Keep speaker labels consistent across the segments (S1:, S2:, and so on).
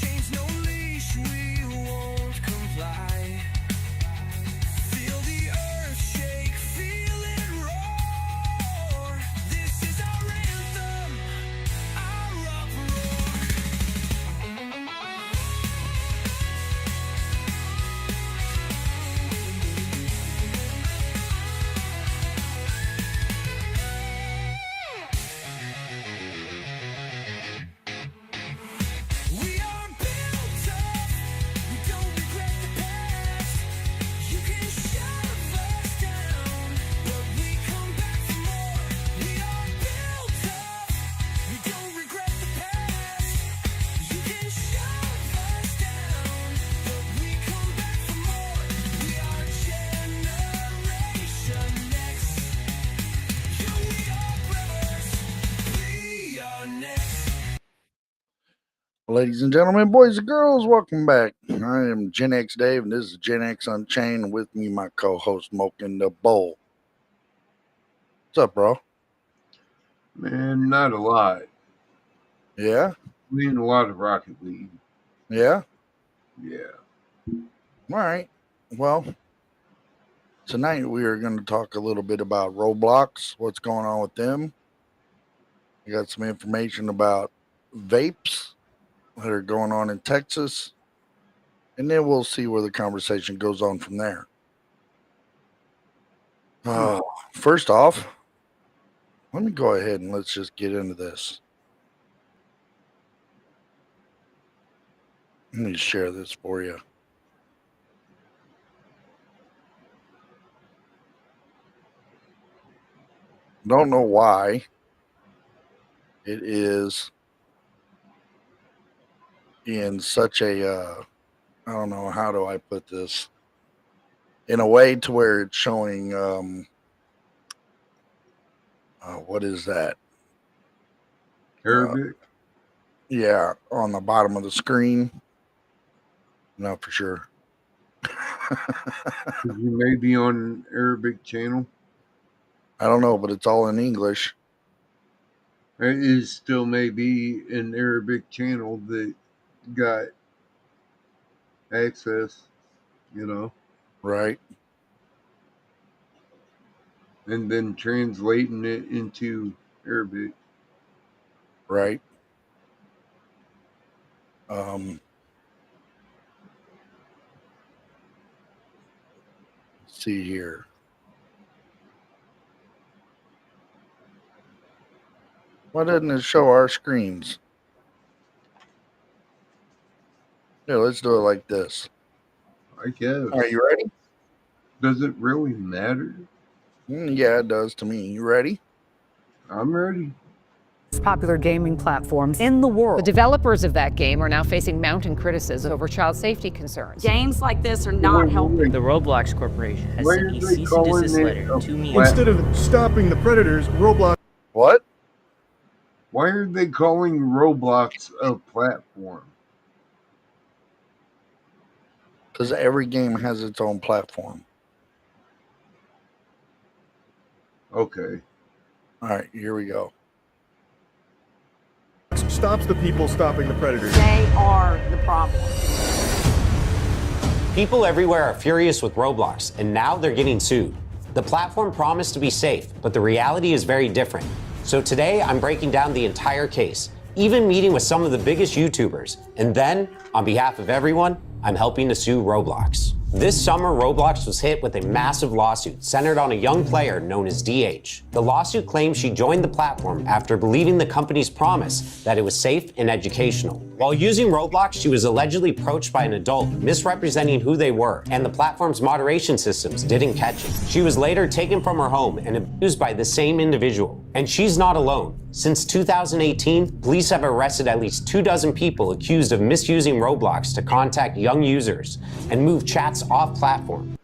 S1: Chains no leash, we won't comply. Feel the earth shake, feel it roar. This is our anthem, our uproar. We are built tough, we don't regret the past. You can shove us down, but we come back for more. We are built tough, we don't regret the past. You can shove us down, but we come back for more. We are Generation X. Yeah, we are brothers, we are next.
S2: Ladies and gentlemen, boys and girls, welcome back. I am Gen X Dave, and this is Gen X Unchained. And with me, my co-host, Smoking the Bowl. What's up, bro?
S3: Man, not a lot.
S2: Yeah?
S3: Playing a lot of Rocket League.
S2: Yeah?
S3: Yeah.
S2: All right. Well, tonight we are going to talk a little bit about Roblox, what's going on with them. We got some information about vapes that are going on in Texas, and then we'll see where the conversation goes on from there. First off, let me go ahead and let's just get into this. Let me share this for you. Don't know why it is in such a I don't know, how do I put this, in a way to where it's showing what is that?
S3: Arabic?
S2: Yeah, on the bottom of the screen. Not for sure.
S3: You may be on an Arabic channel.
S2: I don't know, but it's all in English.
S3: It is still may be an Arabic channel that got access, you know,
S2: Right.
S3: and then translating it into Arabic.
S2: Right. Let's see here. Why doesn't it show our screens? Yeah, let's do it like this.
S3: I guess.
S2: Are you ready?
S3: Does it really matter?
S2: Yeah, it does to me. You ready?
S3: I'm ready.
S4: Popular gaming platforms in the world.
S5: The developers of that game are now facing mounting criticism over child safety concerns.
S6: Games like this are not helping.
S7: The Roblox Corporation has
S3: Why
S7: sent
S3: are
S7: a
S3: they
S7: cease and
S3: calling
S7: desist
S3: it
S7: letter
S3: a
S7: to me.
S3: plat-
S8: Instead of stopping the predators, Roblox.
S2: What?
S3: Why are they calling Roblox a platform?
S2: Because every game has its own platform.
S3: Okay.
S2: All right, here we go.
S8: Stops the people stopping the predators.
S6: They are the problem.
S9: People everywhere are furious with Roblox, and now they're getting sued. The platform promised to be safe, but the reality is very different. So today, I'm breaking down the entire case, even meeting with some of the biggest YouTubers. And then, on behalf of everyone, I'm helping to sue Roblox. This summer, Roblox was hit with a massive lawsuit centered on a young player known as DH. The lawsuit claims she joined the platform after believing the company's promise that it was safe and educational. While using Roblox, she was allegedly approached by an adult, misrepresenting who they were, and the platform's moderation systems didn't catch it. She was later taken from her home and abused by the same individual. And she's not alone. Since 2018, police have arrested at least 24 people accused of misusing Roblox to contact young users and move chats off platform.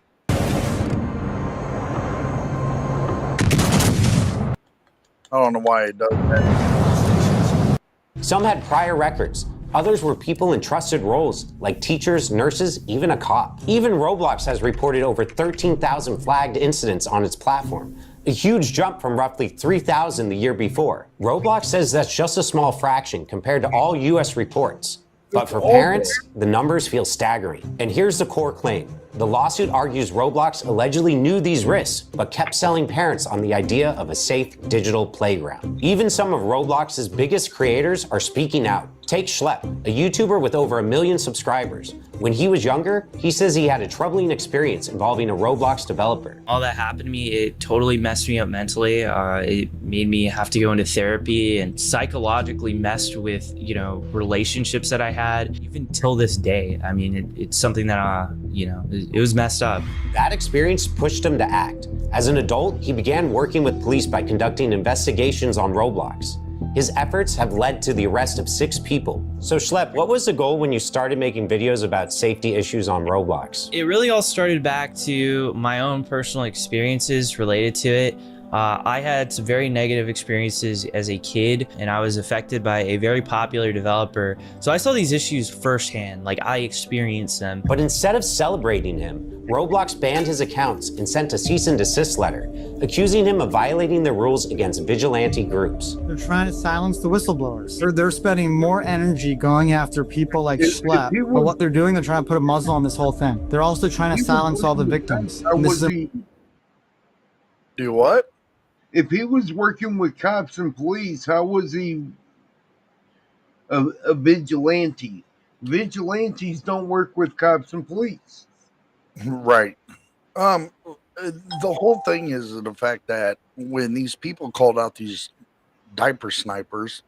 S2: I don't know why it does that.
S9: Some had prior records. Others were people in trusted roles, like teachers, nurses, even a cop. Even Roblox has reported over 13,000 flagged incidents on its platform, a huge jump from roughly 3,000 the year before. Roblox says that's just a small fraction compared to all US reports. But for parents, the numbers feel staggering. And here's the core claim. The lawsuit argues Roblox allegedly knew these risks, but kept selling parents on the idea of a safe digital playground. Even some of Roblox's biggest creators are speaking out. Take Schlep, a YouTuber with over 1 million subscribers. When he was younger, he says he had a troubling experience involving a Roblox developer.
S7: All that happened to me, it totally messed me up mentally. It made me have to go into therapy and psychologically messed with, relationships that I had. Even till this day, I mean, it's something that, it was messed up.
S9: That experience pushed him to act. As an adult, he began working with police by conducting investigations on Roblox. His efforts have led to the arrest of 6 people. So Schlep, what was the goal when you started making videos about safety issues on Roblox?
S7: It really all started back to my own personal experiences related to it. I had some very negative experiences as a kid, and I was affected by a very popular developer. So I saw these issues firsthand, like I experienced them.
S9: But instead of celebrating him, Roblox banned his accounts and sent a cease and desist letter, accusing him of violating the rules against vigilante groups.
S10: They're trying to silence the whistleblowers. They're spending more energy going after people like Schlep. But what they're doing, they're trying to put a muzzle on this whole thing. They're also trying to silence all the victims. And this is
S2: Do what?
S3: If he was working with cops and police, how was he a vigilante? Vigilantes don't work with cops and police.
S2: Right. The whole thing is the fact that when these people called out these diaper snipers,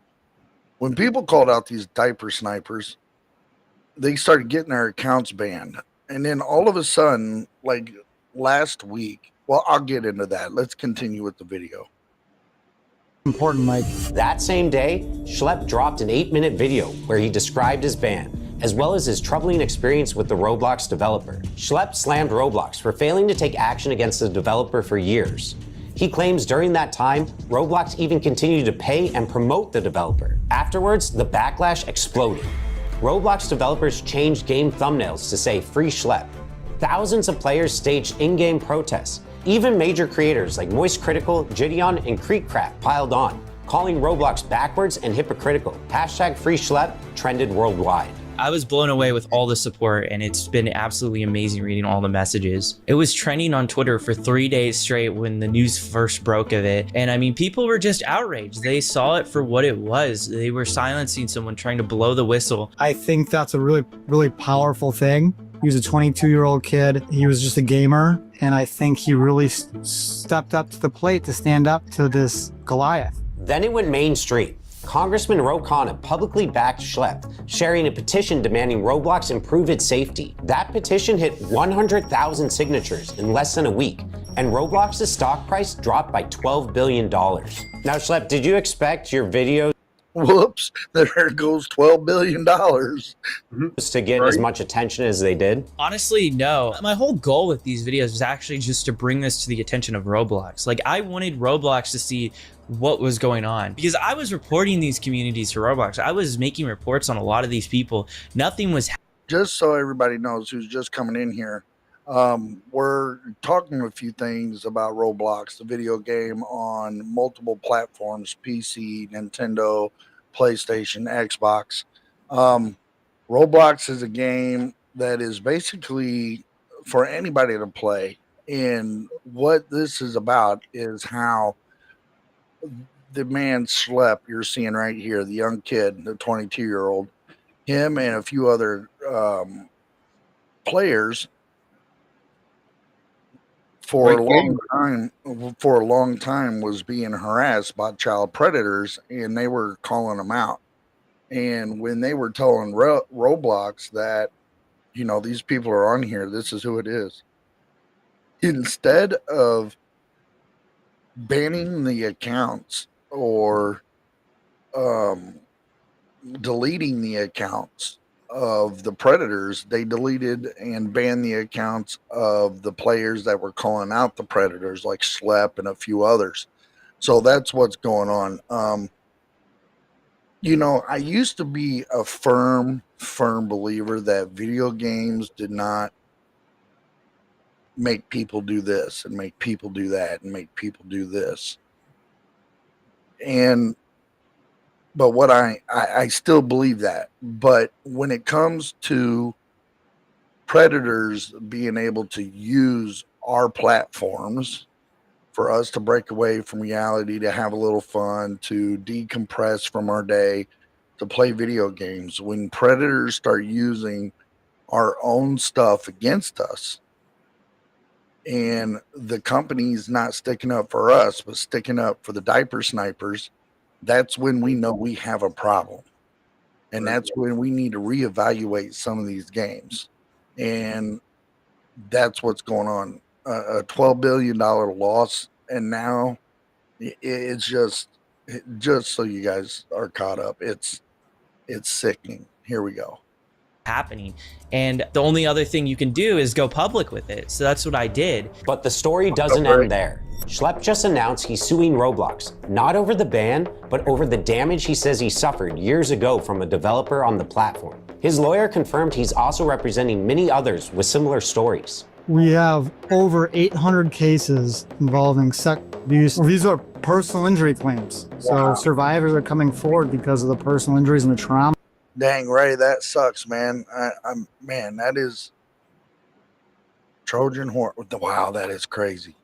S2: they started getting their accounts banned. And then all of a sudden, like last week, well, I'll get into that. Let's continue with the video.
S10: important, Mike.
S9: That same day, Schlep dropped an 8-minute video where he described his ban, as well as his troubling experience with the Roblox developer. Schlep slammed Roblox for failing to take action against the developer for years. He claims during that time, Roblox even continued to pay and promote the developer. Afterwards, the backlash exploded. Roblox developers changed game thumbnails to say "Free Schlep." Thousands of players staged in-game protests. Even major creators like Moist Critical, Gideon, and Creekcraft piled on, calling Roblox backwards and hypocritical. Hashtag Free Schlep trended worldwide.
S7: I was blown away with all the support, and it's been absolutely amazing reading all the messages. It was trending on Twitter for 3 days straight when the news first broke of it. And I mean, people were just outraged. They saw it for what it was. They were silencing someone trying to blow the whistle.
S10: I think that's a really, really powerful thing. He was a 22-year-old kid. He was just a gamer. And I think he really stepped up to the plate to stand up to this Goliath.
S9: Then it went mainstream. Congressman Ro Khanna publicly backed Schlep, sharing a petition demanding Roblox improve its safety. That petition hit 100,000 signatures in less than a week, and Roblox's stock price dropped by $12 billion. Now, Schlep, did you expect your video
S2: Whoops, there goes $12 billion.
S9: to get as much attention as they did?
S7: Honestly, no. My whole goal with these videos was actually just to bring this to the attention of Roblox. Like, I wanted Roblox to see what was going on, because I was reporting these communities to Roblox. I was making reports on a lot of these people. Nothing was
S2: Just so everybody knows who's just coming in here, we're talking a few things about Roblox, the video game on multiple platforms: PC, Nintendo, PlayStation, Xbox. Roblox is a game that is basically for anybody to play. And what this is about is how the man Schlep, you're seeing right here, the young kid, the 22-year-old, him and a few other players for a long time was being harassed by child predators, and they were calling them out. And when they were telling Roblox that, you know, these people are on here, this is who it is, instead of banning the accounts or deleting the accounts of the predators, they deleted and banned the accounts of the players that were calling out the predators, like Schlep and a few others. So that's what's going on. You know, I used to be a firm believer that video games did not make people do this and make people do that and make people do this. And But what I still believe that. But when it comes to predators being able to use our platforms for us to break away from reality, to have a little fun, to decompress from our day, to play video games, when predators start using our own stuff against us, and the company's not sticking up for us, but sticking up for the diaper snipers, that's when we know we have a problem. And that's when we need to reevaluate some of these games. And that's what's going on. A $12 billion loss. And now it's just so you guys are caught up. It's sickening. Here we go.
S7: Happening. And the only other thing you can do is go public with it. So that's what I did.
S9: But the story doesn't end there. Schlepp just announced he's suing Roblox, not over the ban, but over the damage he says he suffered years ago from a developer on the platform. His lawyer confirmed he's also representing many others with similar stories.
S10: We have over 800 cases involving sex abuse. These are personal injury claims. So survivors are coming forward because of the personal injuries and the trauma.
S2: Dang, Ray, that sucks, man. Man, that is Trojan horse. Wow, that is crazy.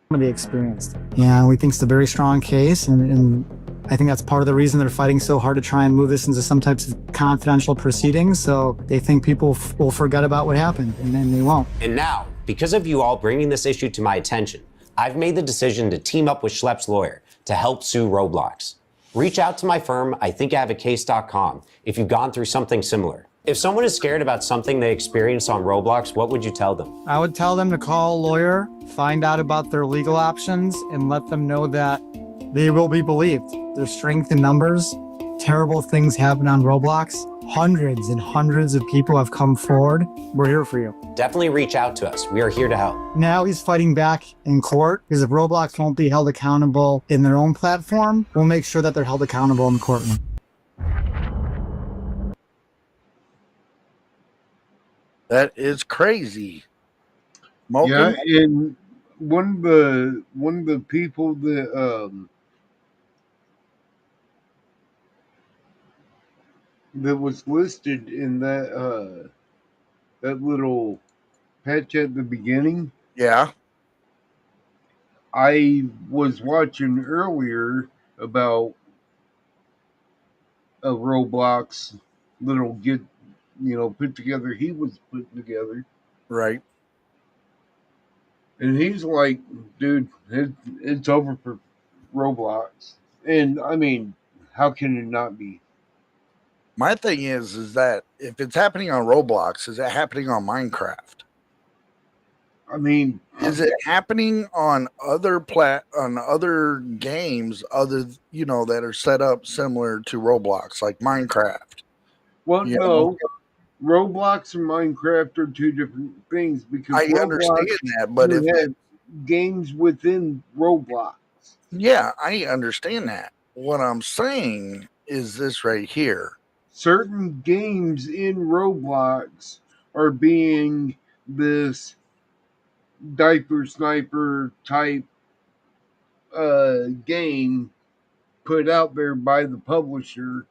S10: They experienced. Yeah, we think it's a very strong case, and I think that's part of the reason they're fighting so hard to try and move this into some types of confidential proceedings. So they think people will forget about what happened, and then they won't.
S9: And now, because of you all bringing this issue to my attention, I've made the decision to team up with Schlepp's lawyer to help sue Roblox. Reach out to my firm, IThinkIHaveACase.com, if you've gone through something similar. If someone is scared about something they experienced on Roblox, what would you tell them?
S10: I would tell them to call a lawyer, find out about their legal options, and let them know that they will be believed. There's strength in numbers. Terrible things happen on Roblox. Hundreds and hundreds of people have come forward. We're here for you.
S9: Definitely reach out to us. We are here to help.
S10: Now he's fighting back in court because if Roblox won't be held accountable in their own platform, we'll make sure that they're held accountable in the courtroom.
S2: That is crazy. Malcolm?
S3: Yeah, and one of the people that that was listed in that little patch at the beginning,
S2: Yeah.
S3: I was watching earlier about a Roblox little put together he was putting together.
S2: Right.
S3: And he's like, dude, it's over for Roblox. And I mean, how can it not be?
S2: My thing is that if it's happening on Roblox, is it happening on Minecraft?
S3: I mean,
S2: is it happening on other games that are set up similar to Roblox, like Minecraft?
S3: Well, no. Roblox and Minecraft are two different things because
S2: I understand that, but if
S3: have games within Roblox.
S2: Yeah, I understand that. What I'm saying is this right here.
S3: Certain games in Roblox are being this diaper sniper type game put out there by the publisher,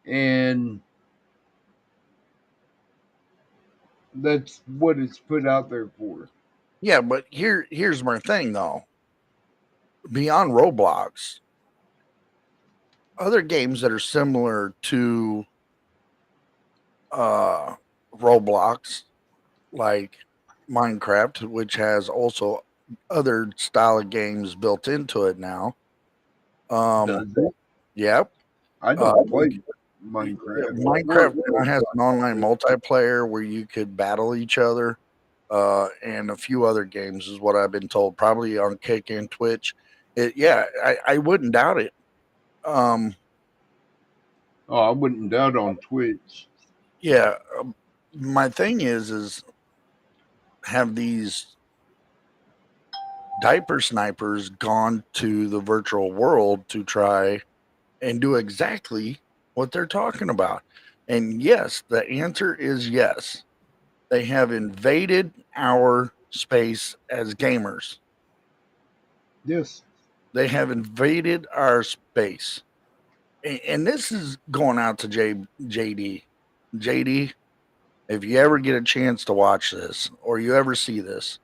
S3: and that's what it's put out there for.
S2: Yeah, but here's my thing though. Beyond Roblox, other games that are similar to Roblox, like Minecraft, which has also other style of games built into it now. Yep.
S3: I don't play Minecraft.
S2: Minecraft now has an online multiplayer where you could battle each other, and a few other games is what I've been told, probably on Kick and Twitch. I wouldn't doubt it.
S3: I wouldn't doubt on Twitch.
S2: Yeah, my thing is have these diaper snipers gone to the virtual world to try and do exactly what they're talking about? And yes, the answer is yes. They have invaded our space as gamers.
S3: Yes.
S2: They have invaded our space. and this is going out to JD. JD, if you ever get a chance to watch this or you ever see this,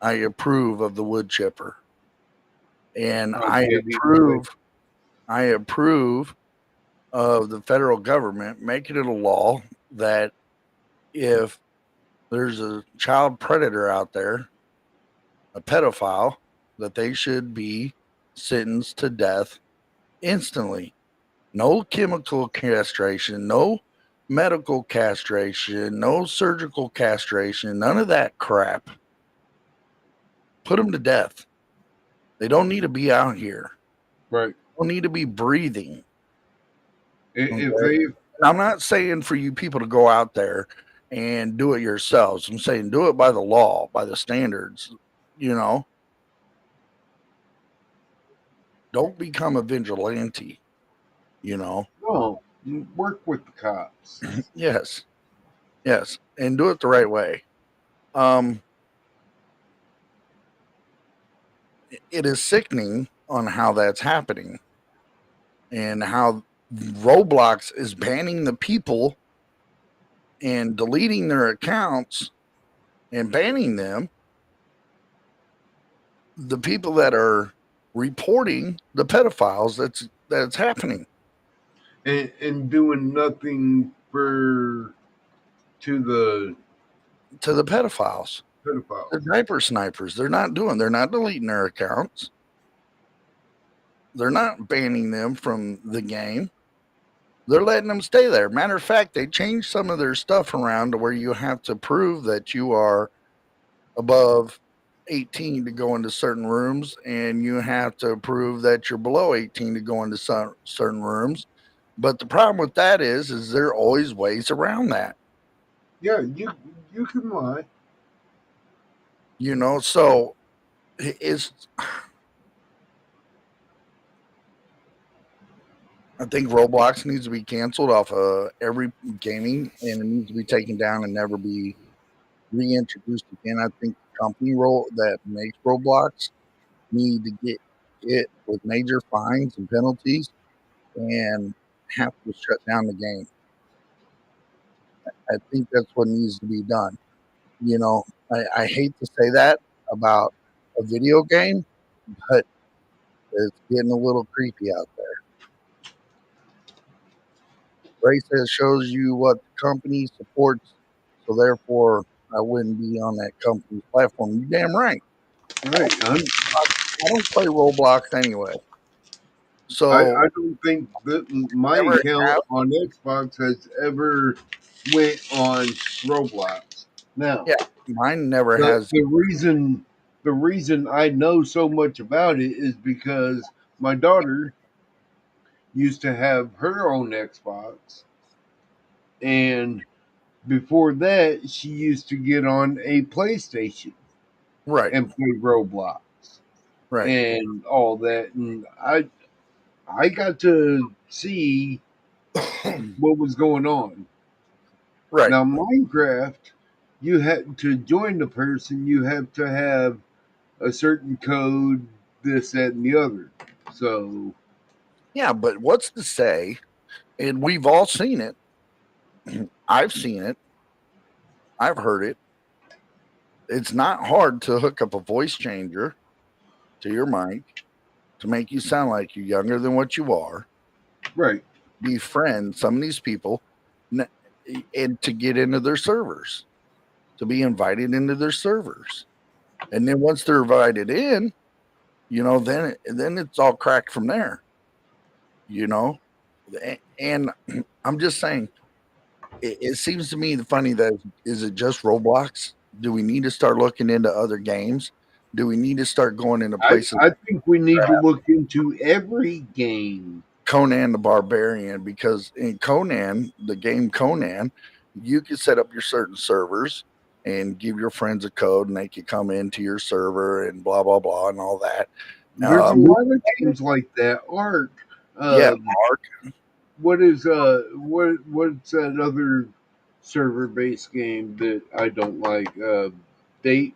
S2: I approve of the wood chipper. And
S3: JD,
S2: I approve of the federal government making it a law that if there's a child predator out there, a pedophile, that they should be sentenced to death instantly. No chemical castration, no medical castration, no surgical castration, none of that crap. Put them to death. They don't need to be out here.
S3: right?
S2: They don't need to be breathing.
S3: If
S2: Okay?
S3: they,
S2: And I'm not saying for you people to go out there and do it yourselves. I'm saying do it by the law, by the standards, you know. Don't become a vigilante, you know.
S3: no, you work with the cops.
S2: Yes. Yes. And do it the right way. It is sickening on how that's happening and how Roblox is banning the people and deleting their accounts and banning them. The people that are reporting the pedophiles that's happening
S3: And doing nothing for to the
S2: to the pedophiles.
S3: pedophiles.
S2: They're diaper snipers. They're not deleting their accounts. They're not banning them from the game. They're letting them stay there. Matter of fact, they changed some of their stuff around to where you have to prove that you are above 18 to go into certain rooms, and you have to prove that you're below 18 to go into certain rooms. But the problem with that is there are always ways around that.
S3: Yeah, you can lie.
S2: You know, so it's. I think Roblox needs to be canceled off of every gaming, and it needs to be taken down and never be reintroduced again. I think the company that makes Roblox need to get it with major fines and penalties and have to shut down the game. I think that's what needs to be done. You know, I hate to say that about a video game, but it's getting a little creepy out there. Ray says shows you what the company supports, so therefore I wouldn't be on that company's platform. You're damn right.
S3: Right.
S2: I don't play Roblox anyway. So
S3: I don't think that my
S2: never
S3: account
S2: have.
S3: on Xbox has ever went on Roblox. Now,
S2: Yeah, mine never
S3: the,
S2: has.
S3: the reason the reason I know so much about it is because my daughter used to have her own Xbox, and before that, she used to get on a PlayStation
S2: Right,
S3: and play Roblox
S2: right,
S3: and all that, and I got to see what was going on.
S2: right.
S3: Now, Minecraft, you had to join the person, you have to have a certain code, this, that, and the other. So,
S2: Yeah, but what's to say? And we've all seen it. I've seen it. I've heard it. It's not hard to hook up a voice changer to your mic to make you sound like you're younger than what you are.
S3: right.
S2: Befriend some of these people, and to get into their servers, to be invited into their servers, and then once they're invited in, you know, then it's all cracked from there. You know, and I'm just saying, it seems to me funny that is it just Roblox? Do we need to start looking into other games? Do we need to start going into places
S3: I think we need to look into every game.
S2: Conan the Barbarian, because in Conan, the game Conan, you can set up your certain servers and give your friends a code and they can come into your server and blah blah blah and all that.
S3: There's a lot of games like that. Ark.
S2: Yeah, Mark.
S3: What's that other server based game that I don't like? Date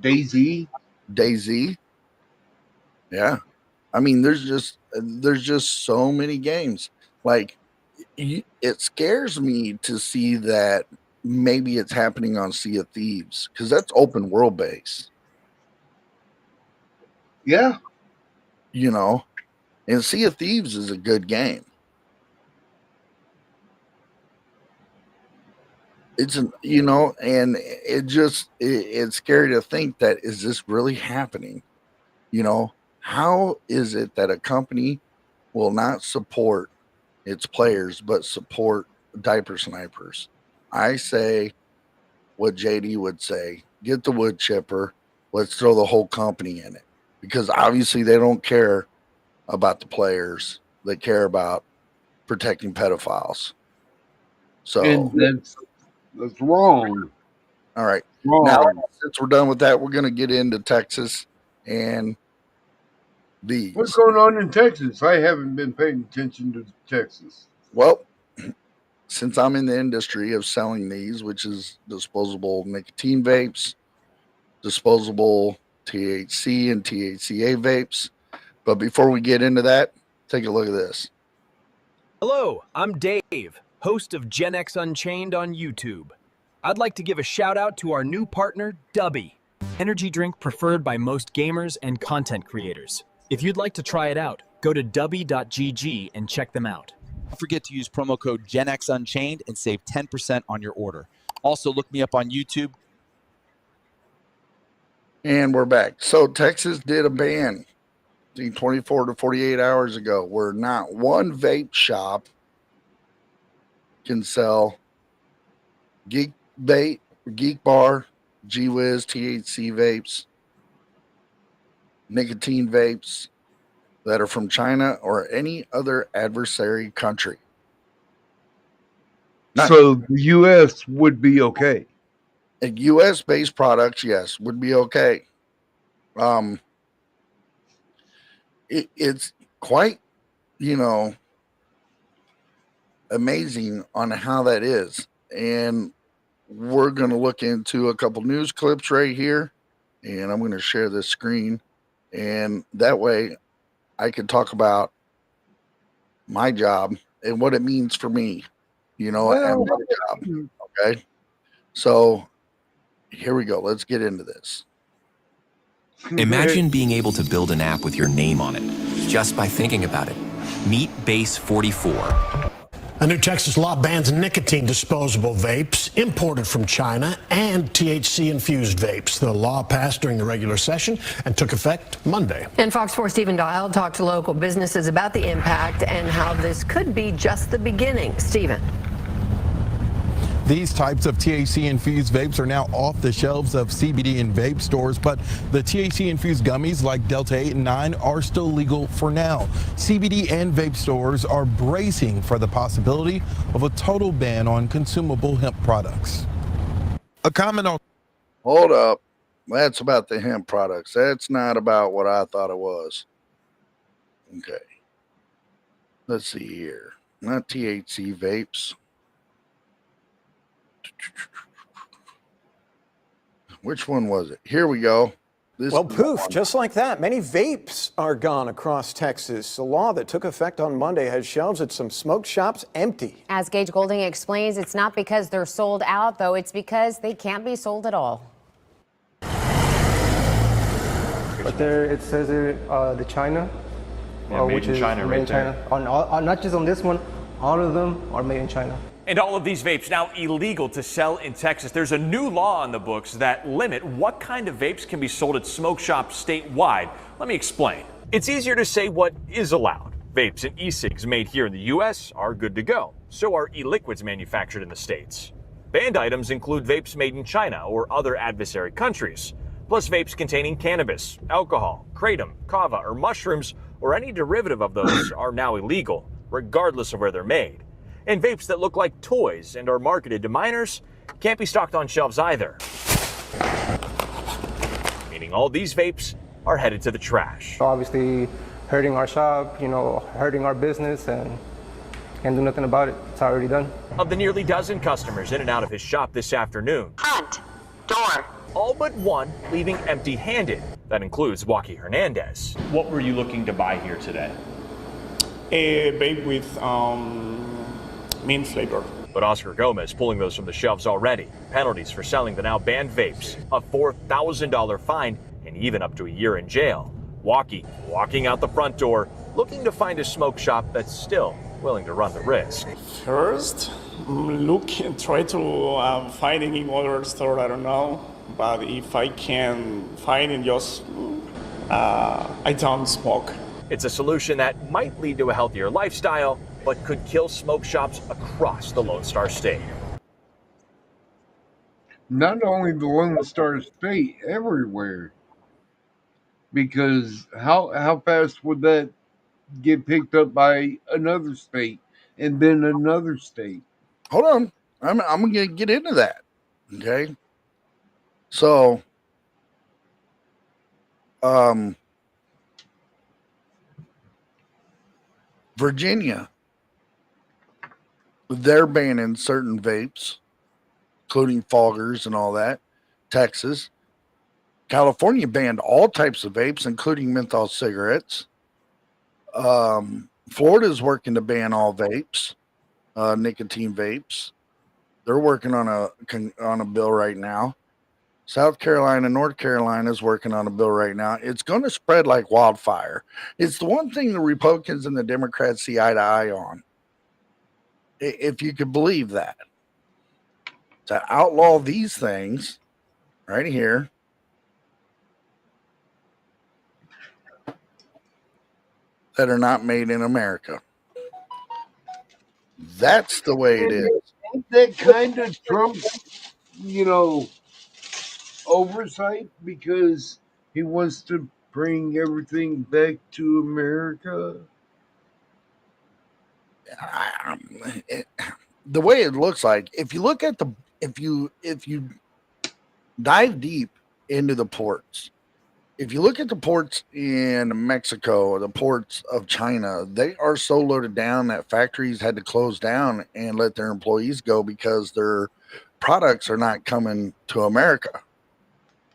S3: Daisy.
S2: Daisy. Yeah, I mean, there's just so many games. Like, it scares me to see that maybe it's happening on Sea of Thieves because that's open world based.
S3: Yeah.
S2: You know, and Sea of Thieves is a good game. It's you know, and it's scary to think that is this really happening? You know, how is it that a company will not support its players but support diaper snipers? I say what JD would say: get the wood chipper. Let's throw the whole company in it, because obviously they don't care about the players. They care about protecting pedophiles. So,
S3: And that's wrong.
S2: all right.
S3: Wrong.
S2: Now, since we're done with that, we're going to get into Texas and these.
S3: What's going on in Texas? I haven't been paying attention to Texas.
S2: Well, since I'm in the industry of selling these, which is disposable nicotine vapes, disposable THC and THCA vapes. But before we get into that, take a look at this.
S11: Hello, I'm Dave, host of Gen X Unchained on YouTube. I'd like to give a shout out to our new partner, Dubby, energy drink preferred by most gamers and content creators. If you'd like to try it out, go to dubby.gg and check them out.
S12: Don't forget to use promo code GenXUnchained and save 10% on your order. Also, look me up on YouTube.
S2: And we're back. So Texas did a ban 24 to 48 hours ago where not one vape shop can sell Geek Bar, G-Wiz, THC vapes, nicotine vapes that are from China or any other adversary country.
S3: So the U.S. would be okay.
S2: U.S.-based products, yes, would be okay. It's quite, amazing on how that is. And we're going to look into a couple news clips right here. And I'm going to share this screen. And that way I can talk about my job and what it means for me, and my job. Okay. So here we go. Let's get into this.
S13: Imagine being able to build an app with your name on it, just by thinking about it. Meet Base 44.
S14: A new Texas law bans nicotine disposable vapes imported from China and THC-infused vapes. The law passed during the regular session and took effect Monday.
S15: And Fox 4's Stephen Dial talked to local businesses about the impact and how this could be just the beginning. Stephen.
S16: These types of THC-infused vapes are now off the shelves of CBD and vape stores, but the THC-infused gummies like Delta 8 and 9 are still legal for now. CBD and vape stores are bracing for the possibility of a total ban on consumable hemp products. A comment on...
S2: Hold up. That's about the hemp products. That's not about what I thought it was. Okay. Let's see here. Not THC vapes. Which one was it? Here we go.
S17: Well, poof, just like that, many vapes are gone across Texas. A law that took effect on Monday has shelves at some smoke shops empty.
S18: As Gage Golding explains, it's not because they're sold out, though. It's because they can't be sold at all.
S19: But there it says the China,
S20: which is China,
S19: made in China. On not just on this one, all of them are made in China.
S20: And all of these vapes now illegal to sell in Texas. There's a new law on the books that limit what kind of vapes can be sold at smoke shops statewide. Let me explain. It's easier to say what is allowed. Vapes and e-cigs made here in the U.S. are good to go. So are e-liquids manufactured in the States. Banned items include vapes made in China or other adversary countries, plus vapes containing cannabis, alcohol, kratom, kava, or mushrooms, or any derivative of those are now illegal, regardless of where they're made. And vapes that look like toys and are marketed to minors can't be stocked on shelves either. Meaning all these vapes are headed to the trash.
S19: Obviously hurting our shop, hurting our business, and can't do nothing about it. It's already done.
S20: Of the nearly dozen customers in and out of his shop this afternoon,
S15: Front door.
S20: all but one leaving empty-handed. That includes Joaquin Hernandez. What were you looking to buy here today?
S21: A vape with mint flavor.
S20: But Oscar Gomez pulling those from the shelves already. Penalties for selling the now banned vapes, a $4,000 fine, and even up to a year in jail. Joaquin walking out the front door, looking to find a smoke shop that's still willing to run the risk.
S21: First, look and try to find any other store, I don't know. But if I can find it, just I don't smoke.
S20: It's a solution that might lead to a healthier lifestyle, but could kill smoke shops across the Lone Star State.
S3: Not only the Lone Star State, everywhere. Because how fast would that get picked up by another state and then another state?
S2: Hold on. I'm going to get into that. Okay. So, Virginia, they're banning certain vapes, including foggers and all that. Texas. California banned all types of vapes, including menthol cigarettes. Florida's working to ban all vapes, nicotine vapes. They're working on a bill right now. South Carolina, North Carolina is working on a bill right now. It's going to spread like wildfire. It's the one thing the Republicans and the Democrats see eye to eye on, if you could believe that. To outlaw these things right here. That are not made in America. That's the way it is.
S3: Ain't that kind of Trump, oversight, because he wants to bring everything back to America?
S2: The way it looks like, if you look at if you dive deep into the ports, if you look at the ports in Mexico or the ports of China, they are so loaded down that factories had to close down and let their employees go because their products are not coming to America.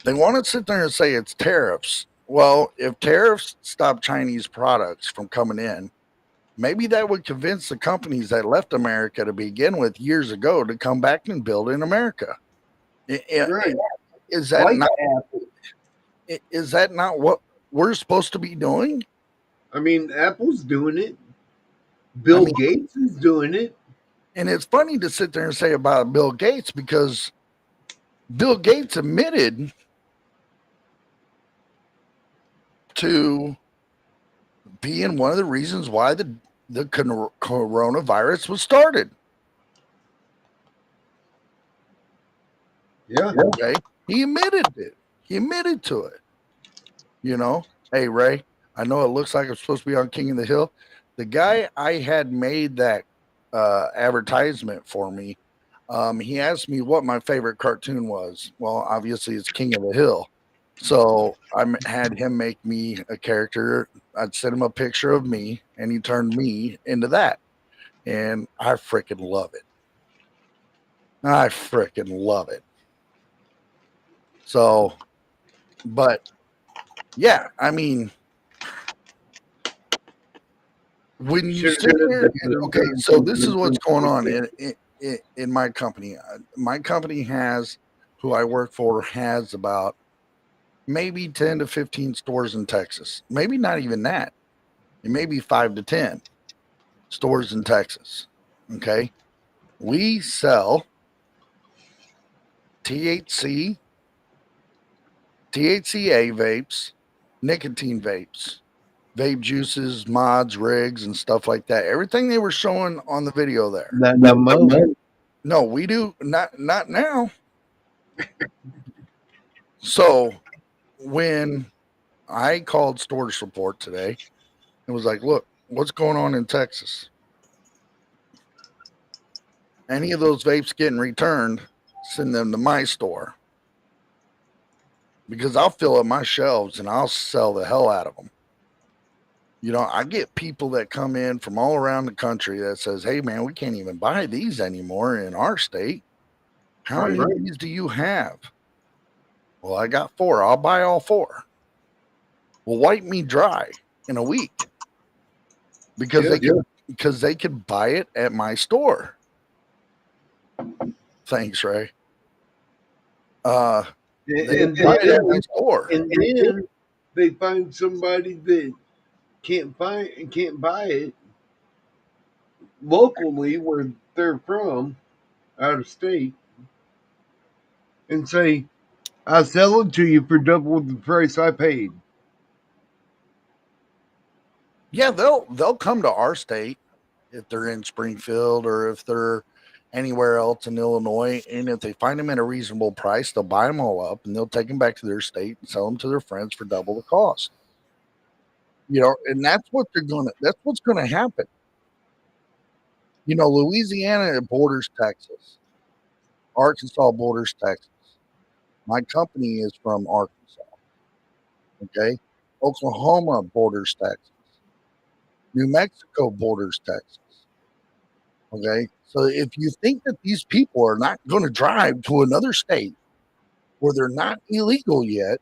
S2: They want to sit there and say it's tariffs. Well, if tariffs stop Chinese products from coming in, maybe that would convince the companies that left America to begin with years ago to come back and build in America.
S3: Right.
S2: Is that
S3: Like
S2: not?
S3: Apple.
S2: Is that not what we're supposed to be doing?
S3: I mean, Apple's doing it. Bill Gates is doing it.
S2: And it's funny to sit there and say about Bill Gates because Bill Gates admitted to being one of the reasons why the coronavirus was started.
S3: Yeah.
S2: Okay. He admitted it. He admitted to it. Hey, Ray, I know it looks like I'm supposed to be on King of the Hill. The guy I had made that advertisement for me, he asked me what my favorite cartoon was. Well, obviously it's King of the Hill. So I had him make me a character. I'd send him a picture of me, and he turned me into that. And I freaking love it. I freaking love it. So, but yeah, I mean, when you sit there, okay, so this is what's going on in my company. My company has, who I work for, has about maybe 10 to 15 stores in Texas. Maybe not even that. It may be 5 to 10 stores in Texas. Okay. We sell THCA vapes, nicotine vapes, vape juices, mods, rigs, and stuff like that. Everything they were showing on the video there. No, we do not now. So when I called storage support today, it was like, look, what's going on in Texas? Any of those vapes getting returned, send them to my store. Because I'll fill up my shelves and I'll sell the hell out of them. I get people that come in from all around the country that says, hey, man, we can't even buy these anymore in our state. How many of these do you have? Well, I got 4. I'll buy all 4. will wipe me dry in a week because they could buy it at my store. Thanks, Ray. They
S3: And
S2: buy it at my
S3: then,
S2: store.
S3: and then they find somebody that can't buy it locally where they're from, out of state, and say, "I'll sell it to you for double the price I paid."
S2: Yeah, they'll come to our state if they're in Springfield or if they're anywhere else in Illinois, and if they find them at a reasonable price, they'll buy them all up and they'll take them back to their state and sell them to their friends for double the cost. And that's what's gonna happen. Louisiana borders Texas. Arkansas borders Texas. My company is from Arkansas. Okay. Oklahoma borders Texas. New Mexico borders Texas. Okay. So if you think that these people are not going to drive to another state where they're not illegal yet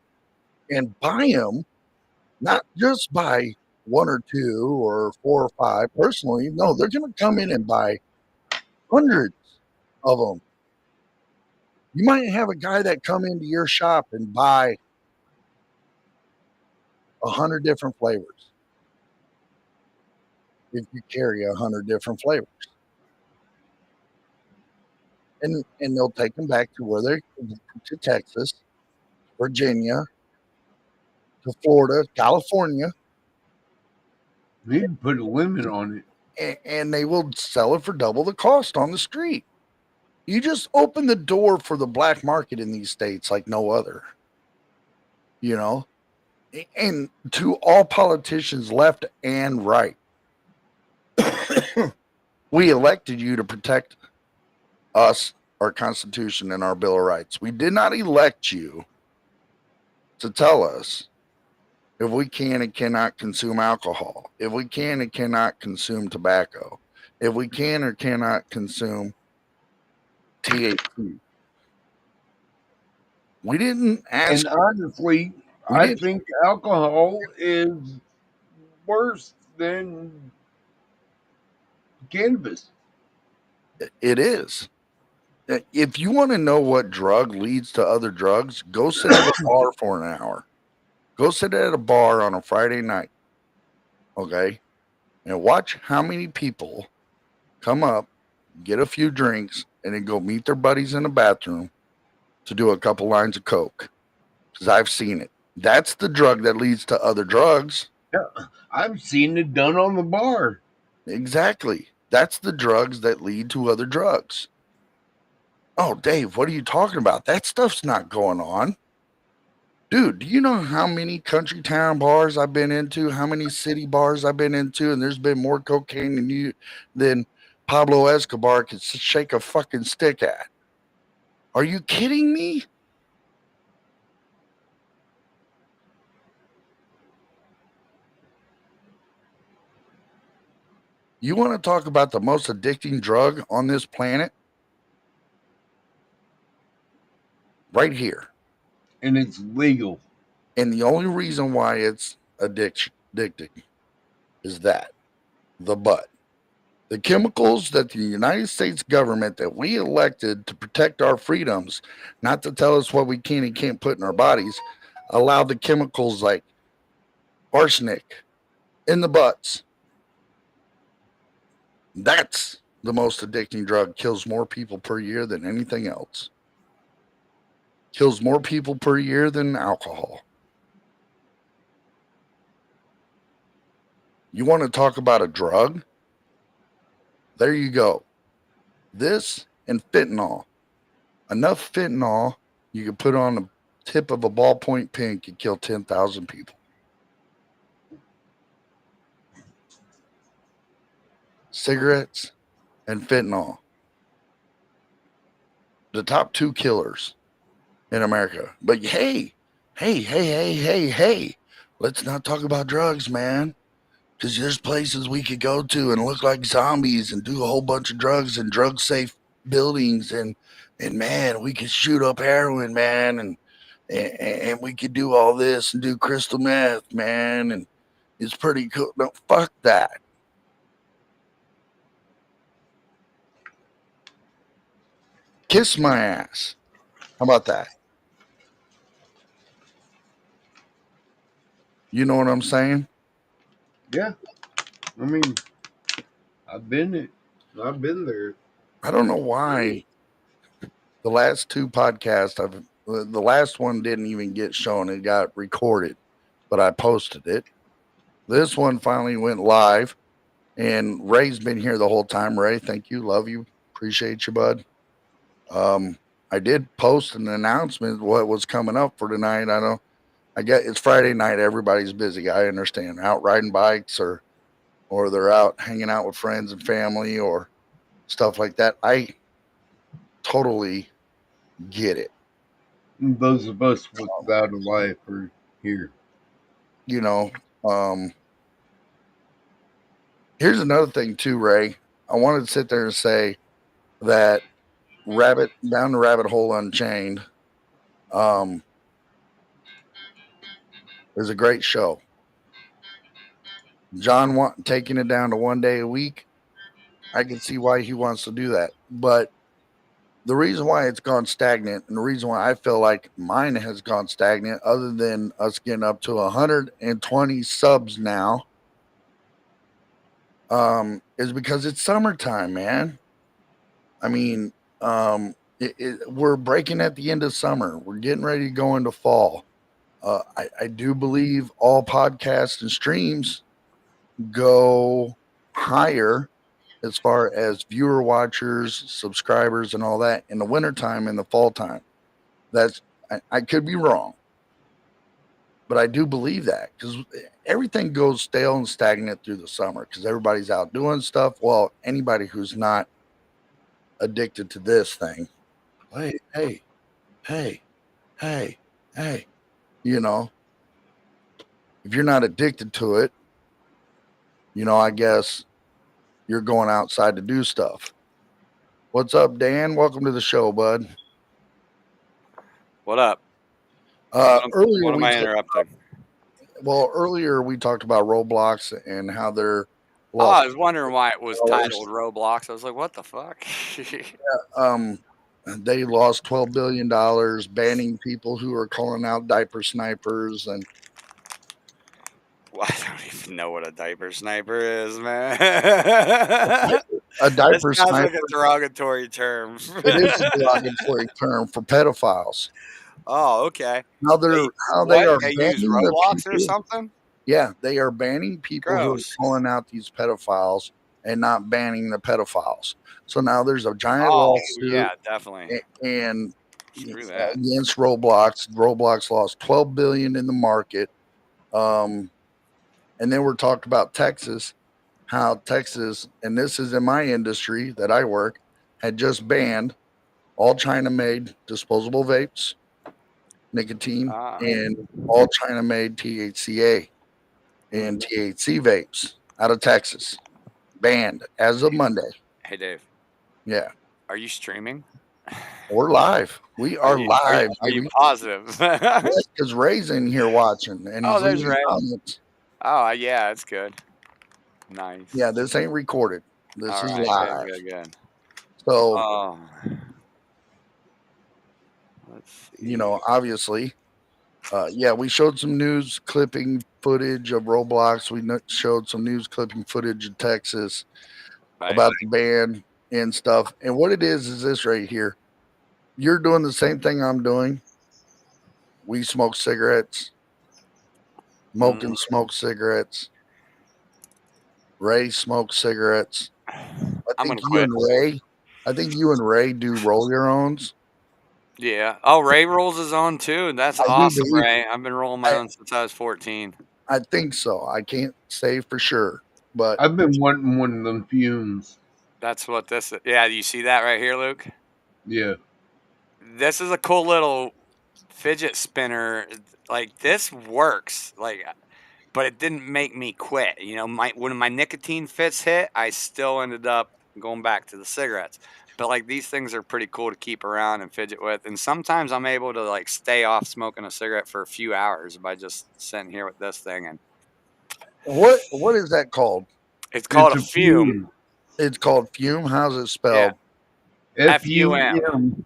S2: and buy them, not just buy one or two or four or five personally, no, they're going to come in and buy hundreds of them. You might have a guy that come into your shop and buy 100 different flavors. If you carry 100 different flavors, and they'll take them back to to Texas, Virginia, to Florida, California.
S3: They need to put a limit on
S2: it, and they will sell it for double the cost on the street. You just open the door for the black market in these states like no other. And to all politicians, left and right, we elected you to protect us, our Constitution, and our Bill of Rights. We did not elect you to tell us if we can and cannot consume alcohol, if we can and cannot consume tobacco, if we can or cannot consume THC. We didn't ask.
S3: And honestly, I think alcohol is worse than cannabis.
S2: It is. If you want to know what drug leads to other drugs, go sit at a bar for an hour. Go sit at a bar on a Friday night. Okay? And watch how many people come up, get a few drinks, and then go meet their buddies in the bathroom to do a couple lines of coke. Because I've seen it. That's the drug that leads to other drugs.
S3: Yeah, I've seen it done on the bar.
S2: Exactly. That's the drugs that lead to other drugs. Oh, Dave, what are you talking about? That stuff's not going on. Dude, do you know how many country town bars I've been into? How many city bars I've been into? And there's been more cocaine than Pablo Escobar could shake a fucking stick at. Are you kidding me? You want to talk about the most addicting drug on this planet? Right here.
S3: And it's legal.
S2: And the only reason why it's addicting is the butt. The chemicals that the United States government that we elected to protect our freedoms, not to tell us what we can and can't put in our bodies, allow the chemicals like arsenic in the butts. That's the most addicting drug. Kills more people per year than anything else. Kills more people per year than alcohol. You want to talk about a drug? There you go. This and fentanyl. Enough fentanyl you could put on the tip of a ballpoint pen could kill 10,000 people. Cigarettes and fentanyl. The top two killers in America. But hey, let's not talk about drugs, man. Because there's places we could go to and look like zombies and do a whole bunch of drugs in drug safe buildings and man, we could shoot up heroin, man, and we could do all this and do crystal meth, man, and it's pretty cool. No, fuck that. Kiss my ass. How about that? You know what I'm saying?
S3: Yeah. I mean, I've been there.
S2: I don't know why the last two podcasts the last one didn't even get shown. It got recorded, but I posted it. This one finally went live, and Ray's been here the whole time. Ray, thank you, love you, appreciate you, bud. I did post an announcement what was coming up for tonight. I get it's Friday night. Everybody's busy. I understand. Out riding bikes or they're out hanging out with friends and family or stuff like that. I totally get it.
S3: Those of us without a life are here.
S2: You know, here's another thing too, Ray. I wanted to sit there and say that Down the Rabbit Hole Unchained is a great show. John taking it down to 1 day a week. I can see why he wants to do that. But the reason why it's gone stagnant and the reason why I feel like mine has gone stagnant, other than us getting up to 120 subs now, is because it's summertime, man. I mean, we're breaking at the end of summer. We're getting ready to go into fall. I do believe all podcasts and streams go higher as far as viewer watchers, subscribers, and all that in the wintertime and the fall time. I could be wrong, but I do believe that because everything goes stale and stagnant through the summer because everybody's out doing stuff. Well, anybody who's not addicted to this thing, hey, you know, if you're not addicted to it, I guess you're going outside to do stuff. What's up, Dan? Welcome to the show, bud.
S1: What up?
S2: Earlier,
S1: what am I interrupting?
S2: Earlier we talked about Roblox and how they're.
S1: I was wondering why it was titled Roblox. I was like, what the fuck?
S2: They lost $12 billion banning people who are calling out diaper snipers and.
S1: Well, I don't even know what a diaper sniper is, man.
S2: A diaper
S1: sounds
S2: sniper.
S1: like a derogatory term.
S2: It is a derogatory term for pedophiles.
S1: Oh, okay.
S2: They
S1: use Roblox or something?
S2: Yeah, they are banning people who are calling out these pedophiles and not banning the pedophiles. So now there's a giant lawsuit.
S1: Yeah, definitely.
S2: And
S1: screw that
S2: against Roblox. Roblox lost $12 billion in the market. And then we're talking about Texas, how Texas, and this is in my industry that I work, had just banned all China-made disposable vapes, nicotine, and all China-made THCA and THC vapes out of Texas. Banned as of Monday.
S1: Hey, Dave.
S2: Yeah.
S1: Are you streaming?
S2: We're live. We are live.
S1: Are you positive?
S2: Yes, because Ray's in here watching. And he's
S1: there's
S2: leaving
S1: Ray.
S2: comments.
S1: Oh, yeah, it's good. Nice.
S2: Yeah, this ain't recorded. This is live.
S1: Good.
S2: So,
S1: let's see.
S2: Obviously, we showed some news clipping footage of Roblox. We showed some news clipping footage of Texas about the ban and stuff. And what it is this right here. You're doing the same thing I'm doing. We smoke cigarettes. Moke and smoke cigarettes. Ray smokes cigarettes. I think you and Ray do roll your owns.
S1: Yeah. Oh, Ray rolls his own too. That's awesome, Ray. I've been rolling my own since I was 14.
S2: I think so. I can't say for sure, but
S3: I've been wanting one of them fumes.
S1: That's what this is. Yeah, you see that right here, Luke?
S3: Yeah.
S1: This is a cool little fidget spinner. Like, this works. But it didn't make me quit. When my nicotine fits hit, I still ended up going back to the cigarettes. But like these things are pretty cool to keep around and fidget with. And sometimes I'm able to like stay off smoking a cigarette for a few hours by just sitting here with this thing. And
S2: What is that called?
S1: it's called
S3: It's
S1: a
S3: a
S1: fume.
S2: It's called fume. How's it
S1: Yeah.
S2: spelled?
S1: FUM.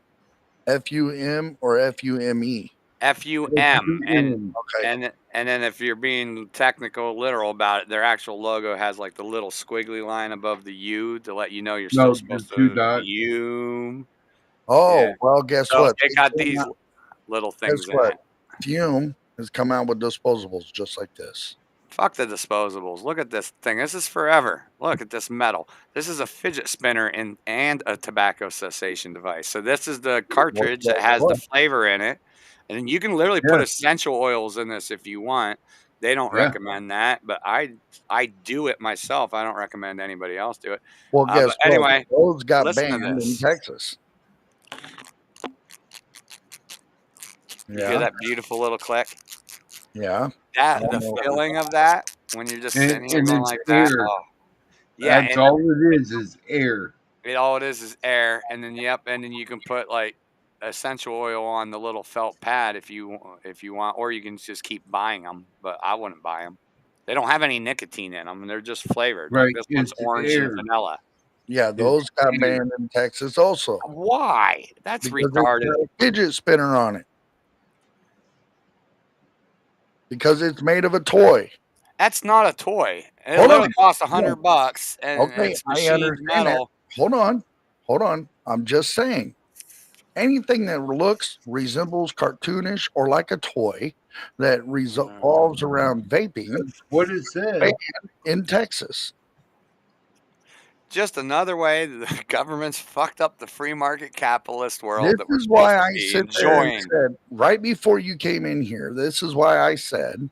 S2: FUM or FUME?
S1: FUM. And
S2: Okay.
S1: and then if you're being technical, literal about it, their actual logo has like the little squiggly line above the U to let you know you're still
S3: No,
S1: supposed
S3: just 2
S1: to
S3: dots.
S1: fume.
S2: Oh,
S1: Yeah.
S2: well, guess
S1: So
S2: what?
S1: it got these little
S2: Guess
S1: things in
S2: what?
S1: it.
S2: Fume has come out with disposables just like this.
S1: Fuck the disposables. Look at this thing. This is forever. Look at this metal. This is a fidget spinner and a tobacco cessation device. So this is the cartridge that has the flavor in it. And then you can literally put
S3: Yeah.
S1: essential oils in this if you want. They don't
S3: Yeah.
S1: recommend that, but I do it myself. I don't recommend anybody else do it.
S2: Well, guess
S1: But
S2: what?
S1: anyway,
S2: Those got
S1: listen to
S2: banned in
S1: this.
S2: Texas.
S1: You hear
S2: Yeah.
S1: that beautiful little click?
S2: Yeah.
S1: The feeling of that when you're just sitting here
S3: And
S1: going
S3: it's
S1: like that.
S3: air.
S1: Oh, yeah.
S3: That's
S1: And
S3: all it is air.
S1: all it is air, and then and then you can put like essential oil on the little felt pad if you want, or you can just keep buying them. But I wouldn't buy them. They don't have any nicotine in them, and they're just flavored. Like
S3: Right.
S1: this one's
S3: It's
S1: orange and
S3: air.
S1: vanilla.
S2: Yeah, those got banned in Texas also.
S1: Why? That's
S2: Because
S1: retarded.
S2: it's got a fidget spinner on it. Because it's made of a toy.
S1: That's not a toy. It
S2: Hold
S1: literally
S2: on.
S1: costs $100, and
S2: Okay,
S1: it's
S2: I
S1: machined
S2: understand
S1: metal.
S2: that. Hold on. I'm just saying. Anything that looks, resembles cartoonish or like a toy that revolves around vaping,
S3: What it said.
S2: banned in Texas.
S1: Just another way that the government's fucked up the free market capitalist world
S2: This
S1: that we're
S2: is why
S1: supposed to
S2: I
S1: be
S2: sit there and
S1: enjoying.
S2: said, right before you came in here, this is why I said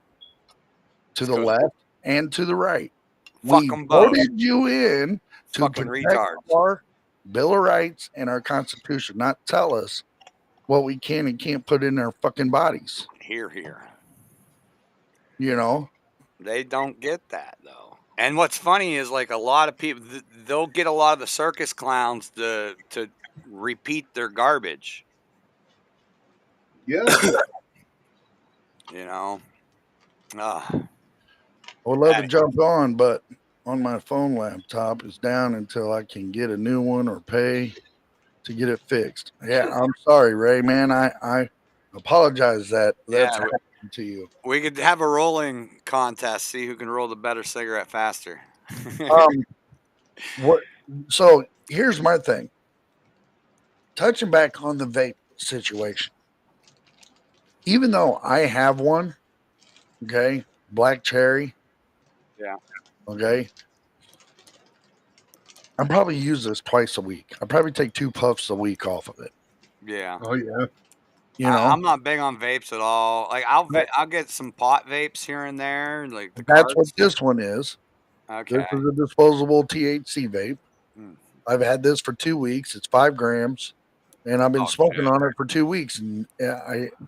S2: to the left and to the right,
S1: Fuck
S2: we
S1: 'em both.
S2: voted you in to
S1: Fucking
S2: protect
S1: retards.
S2: our Bill of Rights and our Constitution, not tell us what we can and can't put in our fucking bodies.
S1: Here.
S2: You know?
S1: They don't get that though. And what's funny is like a lot of people, they'll get a lot of the circus clowns to repeat their garbage.
S3: Yeah.
S1: You know.
S2: I would love to jump on, but on my phone laptop is down until I can get a new one or pay to get it fixed. Yeah, I'm sorry, Ray, man. I apologize that's happened to you.
S1: We could have a rolling contest, see who can roll the better cigarette faster.
S2: So here's my thing. Touching back on the vape situation. Even though I have one, okay, black cherry,
S1: Yeah.
S2: okay, I probably use this twice a week. I probably take 2 puffs a week off of it.
S1: Yeah.
S3: Oh yeah.
S2: You know,
S1: I'm not big on vapes at all. Like I'll get some pot vapes here and there, like the
S2: that's what
S1: carts.
S2: this one is.
S1: Okay.
S2: This is a disposable THC vape.
S1: Hmm.
S2: I've had this for 2 weeks. It's 5 grams, and I've been smoking on it for 2 weeks. And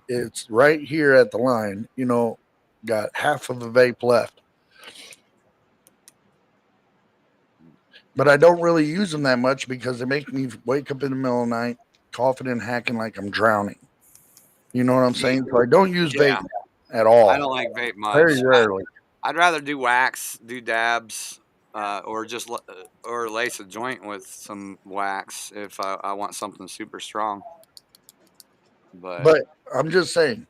S2: it's right here at the line. You know, got half of a vape left. But I don't really use them that much because they make me wake up in the middle of the night, coughing and hacking like I'm drowning. You know what I'm saying? So I don't use vape at all.
S1: I don't like vape much.
S2: Very rarely.
S1: I'd rather do wax, do dabs, or just or lace a joint with some wax if I want something super strong.
S2: But I'm just saying,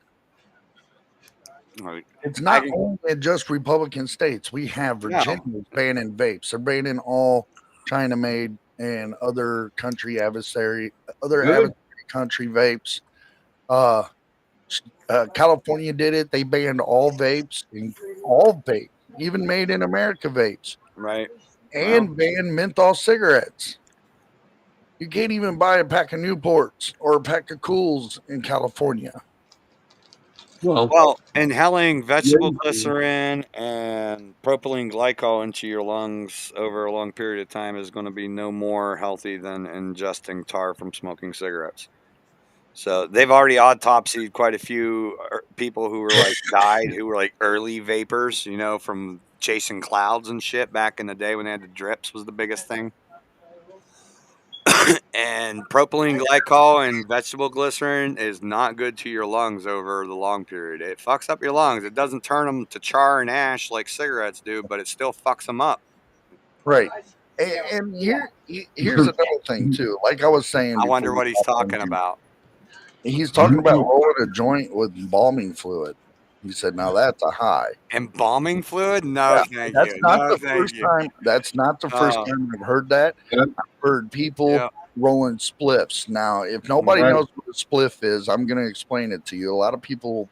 S2: it's not only in just Republican states. We have Virginia banning vapes. They're banning all China-made and other country adversary country vapes. California did it. They banned all vapes, even made in America vapes.
S1: Right.
S2: And banned menthol cigarettes. You can't even buy a pack of Newports or a pack of Cools in California.
S1: Well, inhaling vegetable glycerin and propylene glycol into your lungs over a long period of time is going to be no more healthy than ingesting tar from smoking cigarettes. So they've already autopsied quite a few people who were like died, who were like early vapors, you know, from chasing clouds and shit back in the day when they had the drips was the biggest thing. And propylene glycol and vegetable glycerin is not good to your lungs over the long period. It fucks up your lungs. It doesn't turn them to char and ash like cigarettes do, but it still fucks them up.
S2: Right. And here's another thing too. Like I was saying,
S1: I wonder
S2: before
S1: what he's talking about.
S2: He's talking about rolling a joint with embalming fluid. He said, "Now that's a high."
S1: Embalming fluid? No,
S2: Yeah,
S1: thank
S2: that's
S1: you.
S2: not
S1: No,
S2: the
S1: thank
S2: first
S1: you.
S2: time. That's not the first time I've heard that. I've heard people rolling spliffs. Now, if nobody
S3: Right.
S2: knows what a spliff is, I'm going to explain it to you. A lot of people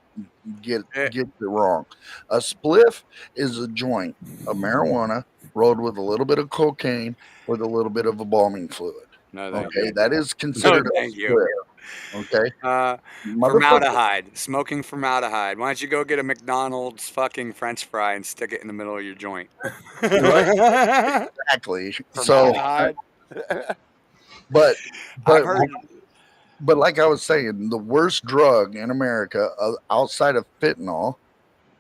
S2: get it wrong. A spliff is a joint of marijuana rolled with a little bit of cocaine with a little bit of embalming fluid.
S1: No, thank
S2: Okay,
S1: you.
S2: that is considered a
S1: Thank you.
S2: spliff. Okay, motherfucker.
S1: Formaldehyde. Smoking formaldehyde. Why don't you go get a McDonald's fucking French fry and stick it in the middle of your joint?
S2: Right. Exactly. So,
S1: Formaldehyde.
S2: but
S1: I've heard.
S2: but like I was saying, the worst drug in America outside of fentanyl,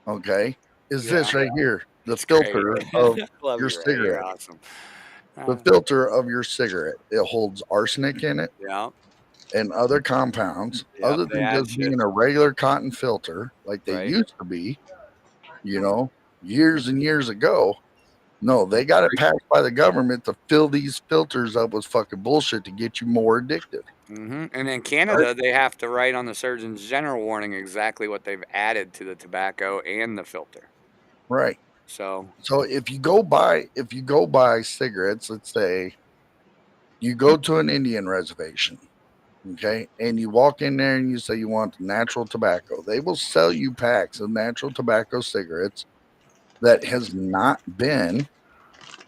S2: okay, is this right here, the filter of
S1: Love
S2: your
S1: you, Ray. You're
S2: cigarette.
S1: awesome.
S2: The filter of your cigarette. It holds arsenic in it.
S1: Yeah.
S2: And other compounds,
S1: Yep,
S2: other
S1: they
S2: than
S1: add
S2: just
S1: shit.
S2: being a regular cotton filter like they
S1: Right.
S2: used to be, years and years ago. No, they got it passed by the government to fill these filters up with fucking bullshit to get you more addictive.
S1: And in Canada, they have to write on the Surgeon's General warning exactly what they've added to the tobacco and the filter.
S2: Right.
S1: So
S2: if you go buy cigarettes, let's say you go to an Indian reservation, okay, and you walk in there and you say you want natural tobacco, they will sell you packs of natural tobacco cigarettes that has not been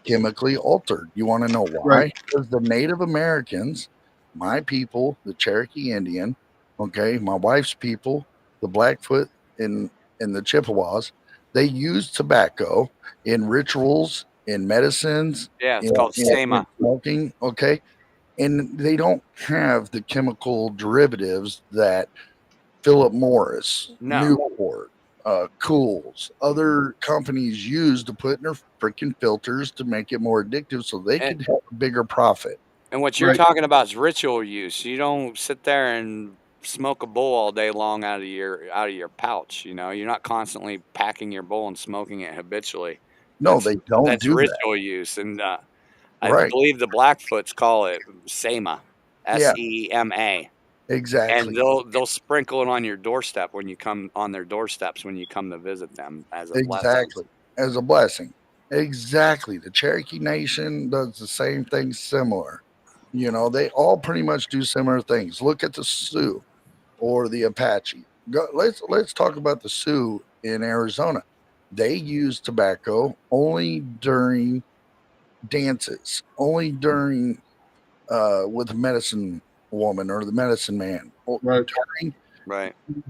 S2: chemically altered. You want to know why?
S3: Right.
S2: Because the Native Americans, my people, the Cherokee Indian, okay, my wife's people, the Blackfoot and the Chippewas, they use tobacco in rituals, in medicines,
S1: yeah, it's called SEMA.
S2: smoking, okay, and they don't have the chemical derivatives that Philip Morris, Newport, Cools, other companies use to put in their freaking filters to make it more addictive so they could have a bigger profit.
S1: And what you're talking about is ritual use. You don't sit there and smoke a bowl all day long out of your pouch. You're not constantly packing your bowl and smoking it habitually.
S2: No, they don't
S1: That's
S2: do that.
S1: ritual use, and I
S2: Right.
S1: believe the Blackfoots call it SEMA,
S2: Yeah.
S1: SEMA.
S2: Exactly.
S1: And they'll sprinkle it on your doorstep when you come on their doorsteps when you come to visit them as a blessing.
S2: Exactly. As a blessing. Exactly. The Cherokee Nation does the same thing similar. They all pretty much do similar things. Look at the Sioux or the Apache. Let's talk about the Sioux in Arizona. They use tobacco only during dances, only during with the medicine woman or the medicine man,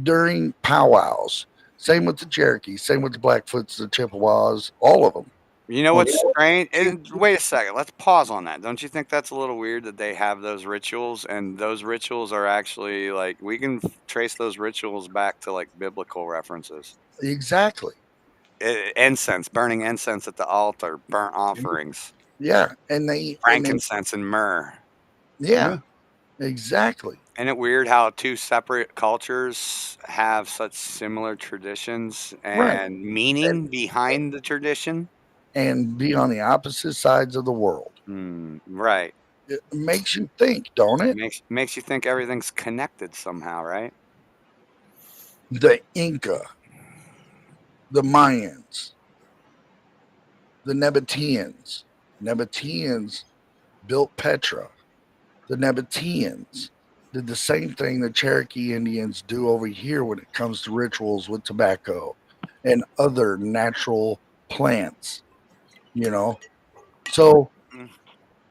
S2: during powwows. Same with the Cherokee, same with the Blackfoots, the Chippewas, all of them.
S1: You know what's strange? Wait a second. Let's pause on that. Don't you think that's a little weird that they have those rituals, and those rituals are actually like we can trace those rituals back to like biblical references?
S2: Exactly.
S1: Incense, burning incense at the altar, burnt offerings.
S2: Yeah, and
S1: frankincense and myrrh.
S2: Yeah, exactly.
S1: Isn't it weird how two separate cultures have such similar traditions and meaning behind the tradition?
S2: And be on the opposite sides of the world.
S1: Right.
S2: It makes you think, don't it?
S1: Makes you think everything's connected somehow, right?
S2: The Inca, the Mayans, the Nabateans. Nabateans built Petra. The Nabateans did the same thing the Cherokee Indians do over here when it comes to rituals with tobacco and other natural plants. So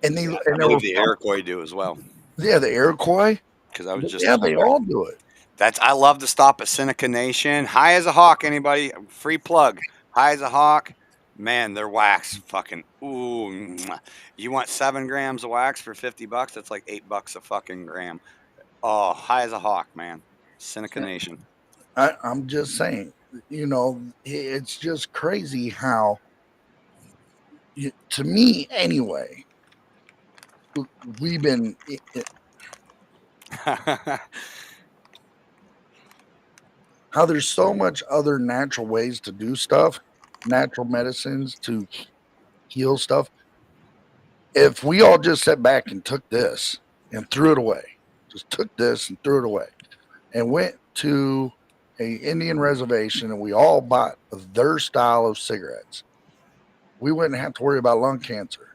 S2: and they
S1: I believe the Iroquois do as well.
S2: Yeah, the Iroquois.
S1: Because I was just
S2: they all do it.
S1: I love to stop at Seneca Nation. High as a hawk, anybody? Free plug. High as a hawk. Man, their wax fucking ooh. You want 7 grams of wax for $50? That's like $8 a fucking gram. Oh, high as a hawk, man. Seneca Nation.
S2: I'm just saying, it's just crazy how, to me anyway, we've been how there's so much other natural ways to do stuff, natural medicines to heal stuff. If we all just sat back and took this and threw it away, just took this and threw it away, and went to a Indian reservation and we all bought their style of cigarettes, we wouldn't have to worry about lung cancer.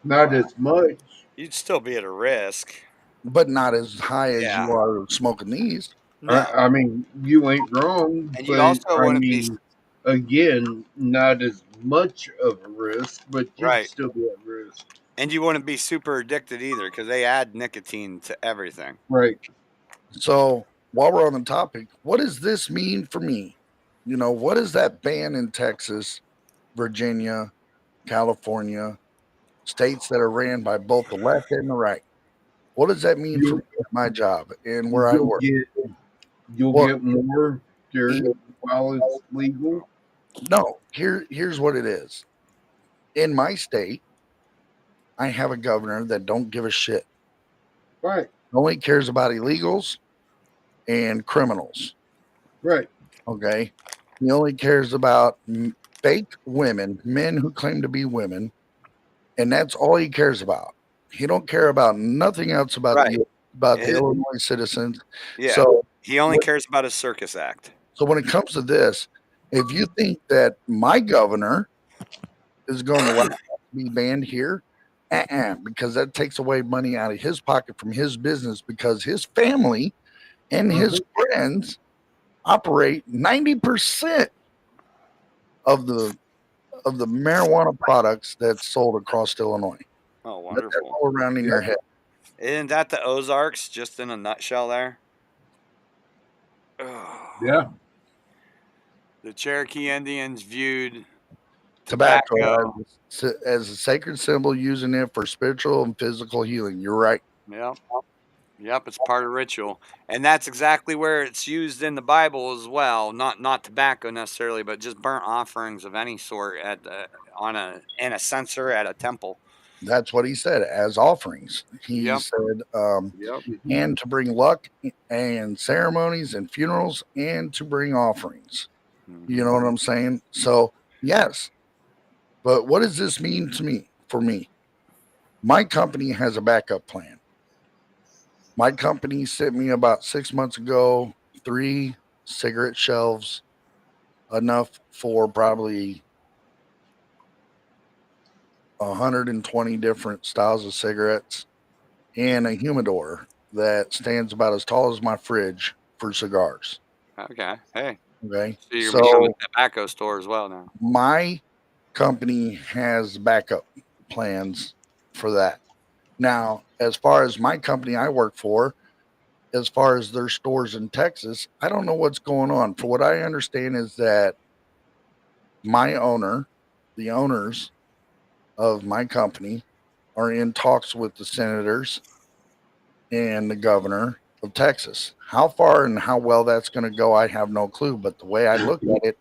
S3: Not as much.
S1: You'd still be at a risk.
S2: But not as high as
S1: Yeah.
S2: you are smoking these.
S1: No.
S3: I mean, you ain't wrong,
S1: And
S3: but
S1: you also
S3: I
S1: wouldn't be
S3: mean, again, not as much of a risk, but you'd
S1: Right.
S3: still be at risk.
S1: And you wouldn't be super addicted either because they add nicotine to everything.
S3: Right.
S2: So while we're on the topic, what does this mean for me? You know, what is that ban in Texas, Virginia, California, states that are ran by both the left and the right? What does that mean for me at my job and where I work?
S3: You'll get more dirt while it's legal.
S2: No, here's what it is. In my state, I have a governor that don't give a shit.
S3: Right.
S2: Only cares about illegals and criminals.
S3: Right.
S2: Okay. He only cares about fake women, men who claim to be women, and that's all he cares about. He don't care about nothing else about
S1: Right.
S2: the Illinois citizens.
S1: Yeah.
S2: So
S1: he only cares about his circus act.
S2: So when it comes to this, if you think that my governor is going to allow that to be banned here, because that takes away money out of his pocket from his business, because his family and his friends operate 90% of the marijuana products that's sold across Illinois.
S1: Oh,
S2: Let that
S1: wonderful.
S2: roll around in your head.
S1: Isn't that the Ozarks just in a nutshell there?
S3: Yeah.
S1: The Cherokee Indians viewed
S2: Tobacco as a sacred symbol, using it for spiritual and physical healing. You're right.
S1: Yep. Yep, it's part of ritual. And that's exactly where it's used in the Bible as well. Not tobacco necessarily, but just burnt offerings of any sort in a censer at a temple.
S2: That's what he said, as offerings. He
S1: Yep.
S2: said,
S1: Yep.
S2: and to bring luck and ceremonies and funerals and to bring offerings. You know what I'm saying? So, yes. But what does this mean to me? For me, my company has a backup plan. My company sent me about 6 months ago 3 cigarette shelves, enough for probably 120 different styles of cigarettes, and a humidor that stands about as tall as my fridge for cigars.
S1: Okay. Hey.
S2: Okay.
S1: So you're
S2: So
S1: becoming a tobacco store as well now.
S2: my company has backup plans for that. Now, as far as my company I work for, as far as their stores in Texas, I don't know what's going on. For what I understand is that my owner, the owners of my company, are in talks with the senators and the governor of Texas. How far and how well that's going to go, I have no clue. But the way I look at it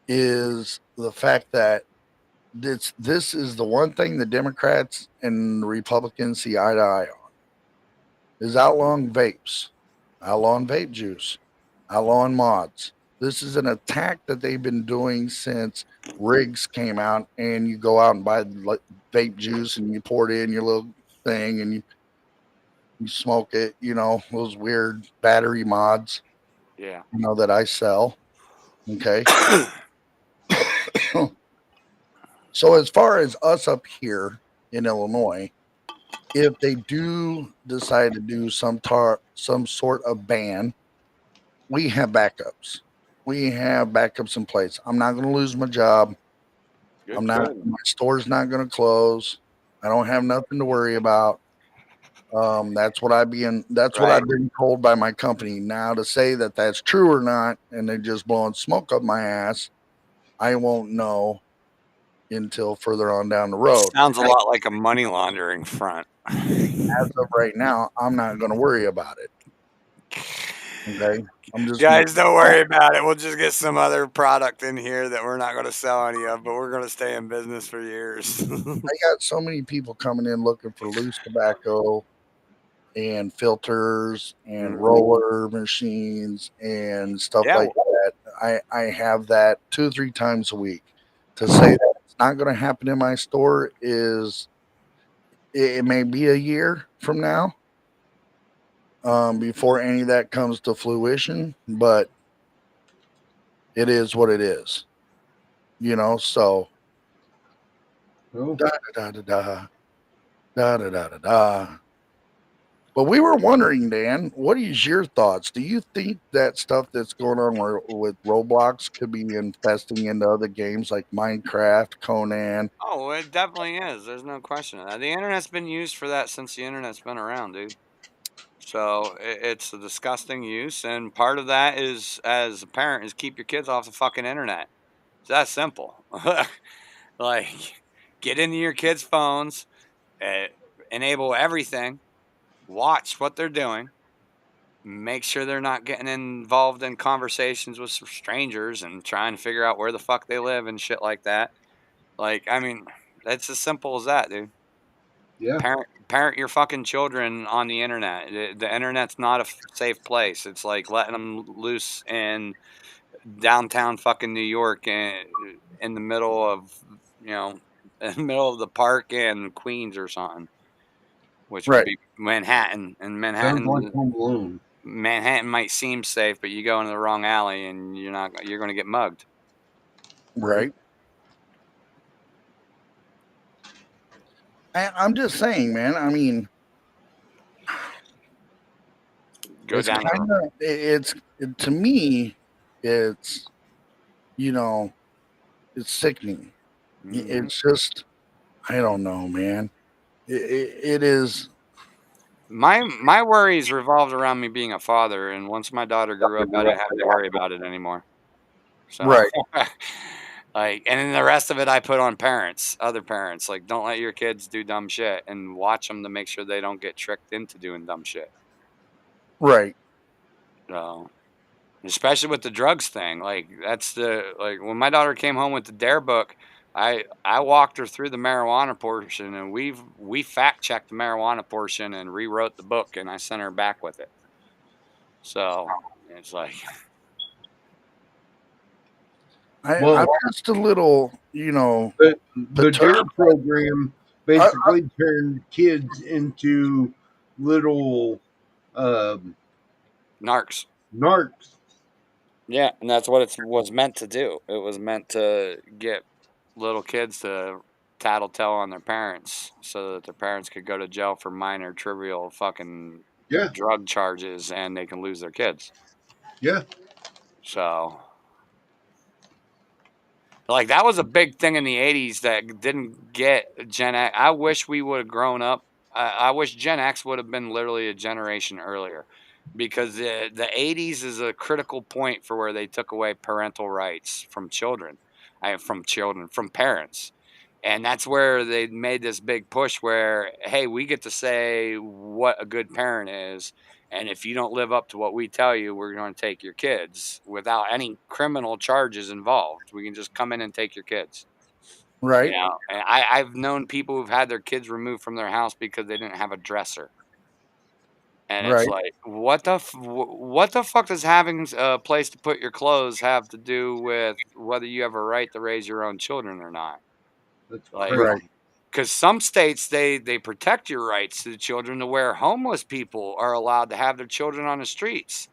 S2: is the fact that this is the one thing the Democrats and the Republicans see eye to eye on, is outlawing vapes, outlawing vape juice, outlawing mods. This is an attack that they've been doing since rigs came out, and you go out and buy vape juice and you pour it in your little thing and you smoke it, you know, those weird battery mods,
S1: Yeah.
S2: you know, that I sell. Okay. So as far as us up here in Illinois, if they do decide to do some sort of ban, we have backups. We have backups in place. I'm not going to lose my job. My store's not going to close. I don't have nothing to worry about. That's what I've been told by my company. Now, to say that that's true or not, and they're just blowing smoke up my ass, I won't know until further on down the road.
S1: Sounds a lot like a money laundering front.
S2: As of right now, I'm not going to worry about it. Okay. I'm just
S1: Guys, don't worry about it. We'll just get some other product in here that we're not going to sell any of, but we're going to stay in business for years.
S2: I got so many people coming in looking for loose tobacco and filters and roller machines and stuff
S1: Yeah.
S2: like that. I have that 2 or 3 times a week. To say that it's not going to happen in my store is it may be a year from now before any of that comes to fruition, but it is what it is, so da da da da da da da da da da. But we were wondering, Dan, what is your thoughts? Do you think that stuff that's going on with Roblox could be infesting into other games like Minecraft, Conan?
S1: Oh, it definitely is. There's no question of that. The internet's been used for that since the internet's been around, dude. So it's a disgusting use, and part of that is, as a parent, is keep your kids off the fucking internet. It's that simple. Like, get into your kids' phones, uh, enable everything, watch what they're doing, make sure they're not getting involved in conversations with strangers and trying to figure out where the fuck they live and shit like that. Like, I mean, that's as simple as that, dude.
S3: Yeah.
S1: Parent your fucking children on the internet. The internet's not a safe place. It's like letting them loose in downtown fucking New York and in the middle of, in the middle of the park in Queens or something, which would
S2: Right.
S1: be Manhattan. And
S3: Sounds like Home Alone.
S1: Manhattan might seem safe, but you go into the wrong alley and you're going to get mugged.
S2: Right. I'm just saying, man. I mean,
S1: Go down there.
S2: To me, it's it's sickening. It's just, I don't know, man. It is.
S1: My worries revolved around me being a father, and once my daughter grew up, I didn't have to worry about it anymore. So,
S2: Right.
S1: like, and then the rest of it I put on other parents. Like, don't let your kids do dumb shit, and watch them to make sure they don't get tricked into doing dumb shit.
S2: Right.
S1: So, especially with the drugs thing, like when my daughter came home with the Dare book, I walked her through the marijuana portion, and we fact checked the marijuana portion and rewrote the book, and I sent her back with it. So it's like,
S2: I'm just a little,
S3: But the Dare program basically turned kids into little
S1: narcs.
S3: Narcs.
S1: Yeah, and that's what it was meant to do. It was meant to get little kids to tattletale on their parents so that their parents could go to jail for minor, trivial fucking drug charges, and they can lose their kids.
S3: Yeah.
S1: So, like, that was a big thing in the 80s that didn't get Gen X. I wish we would have grown up. I wish Gen X would have been literally a generation earlier, because the 80s is a critical point for where they took away parental rights from from parents. And that's where they made this big push where, hey, we get to say what a good parent is. And if you don't live up to what we tell you, we're going to take your kids without any criminal charges involved. We can just come in and take your kids.
S2: Right.
S1: And I've known people who've had their kids removed from their house because they didn't have a dresser. And it's
S2: Right.
S1: like, what the fuck does having a place to put your clothes have to do with whether you have a right to raise your own children or not?
S3: That's
S1: like, because some states they protect your rights to the children to where homeless people are allowed to have their children on the streets.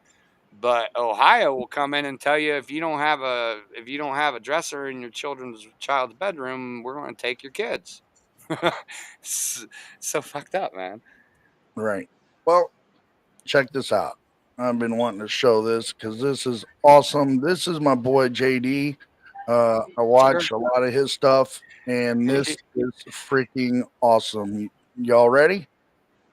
S1: But Ohio will come in and tell you if you don't have a dresser in your child's bedroom, we're going to take your kids. So fucked up, man.
S2: Right. Well, check this out. I've been wanting to show this because this is awesome. This is my boy JD. I watch a lot of his stuff, and this is freaking awesome. Y'all ready?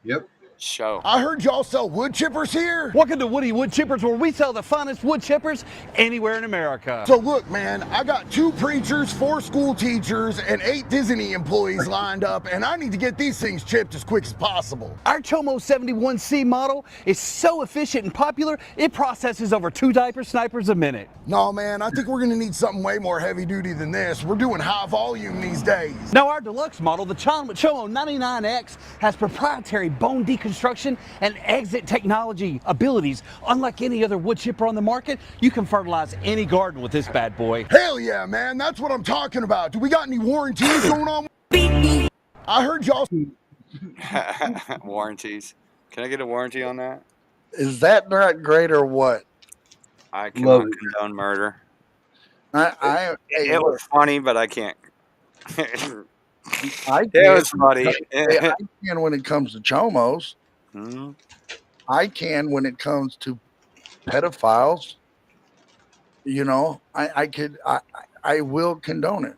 S3: Yep.
S1: Show.
S4: I heard y'all sell wood chippers here.
S22: Welcome to Woody Wood Chippers, where we sell the finest wood chippers anywhere in America.
S4: So look, man, I got 2 preachers, 4 school teachers, and 8 Disney employees lined up, and I need to get these things chipped as quick as possible.
S22: Our Chomo 71C model is so efficient and popular, it processes over 2 diaper snipers a minute.
S4: No, man, I think we're gonna need something way more heavy duty than this. We're doing high volume these days.
S22: Now our deluxe model, the Chomo 99X, has proprietary bone deconstruction and exit technology abilities. Unlike any other wood chipper on the market, you can fertilize any garden with this bad boy.
S4: Hell yeah, man, that's what I'm talking about. Do we got any warranties going on? I heard y'all.
S1: Warranties. Can I get a warranty on that?
S2: Is that not great or what?
S1: I cannot condone murder. It was funny, but I can't. It was funny.
S2: I can when it comes to chomos.
S1: Mm-hmm.
S2: I can when it comes to pedophiles. You know, I will condone it.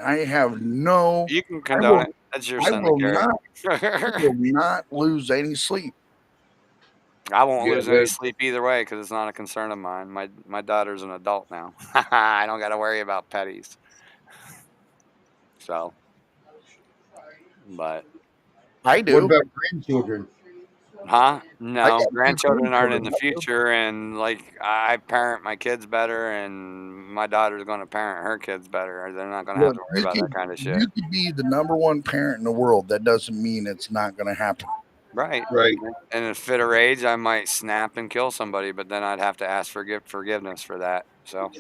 S2: I have no.
S1: You can condone it. That's your son.
S2: I will not lose any sleep.
S1: I won't lose any sleep either way because it's not a concern of mine. My daughter's an adult now. I don't got to worry about petties. So, but
S2: I do.
S3: What about grandchildren?
S1: Huh? No, grandchildren aren't in the future, and like I parent my kids better, and my daughter's going to parent her kids better. They're not going to have to worry about that kind of shit.
S2: You could be the #1 parent in the world. That doesn't mean it's not going to happen.
S1: Right.
S3: Right.
S1: In a fit of rage, I might snap and kill somebody, but then I'd have to ask for forgiveness for that. So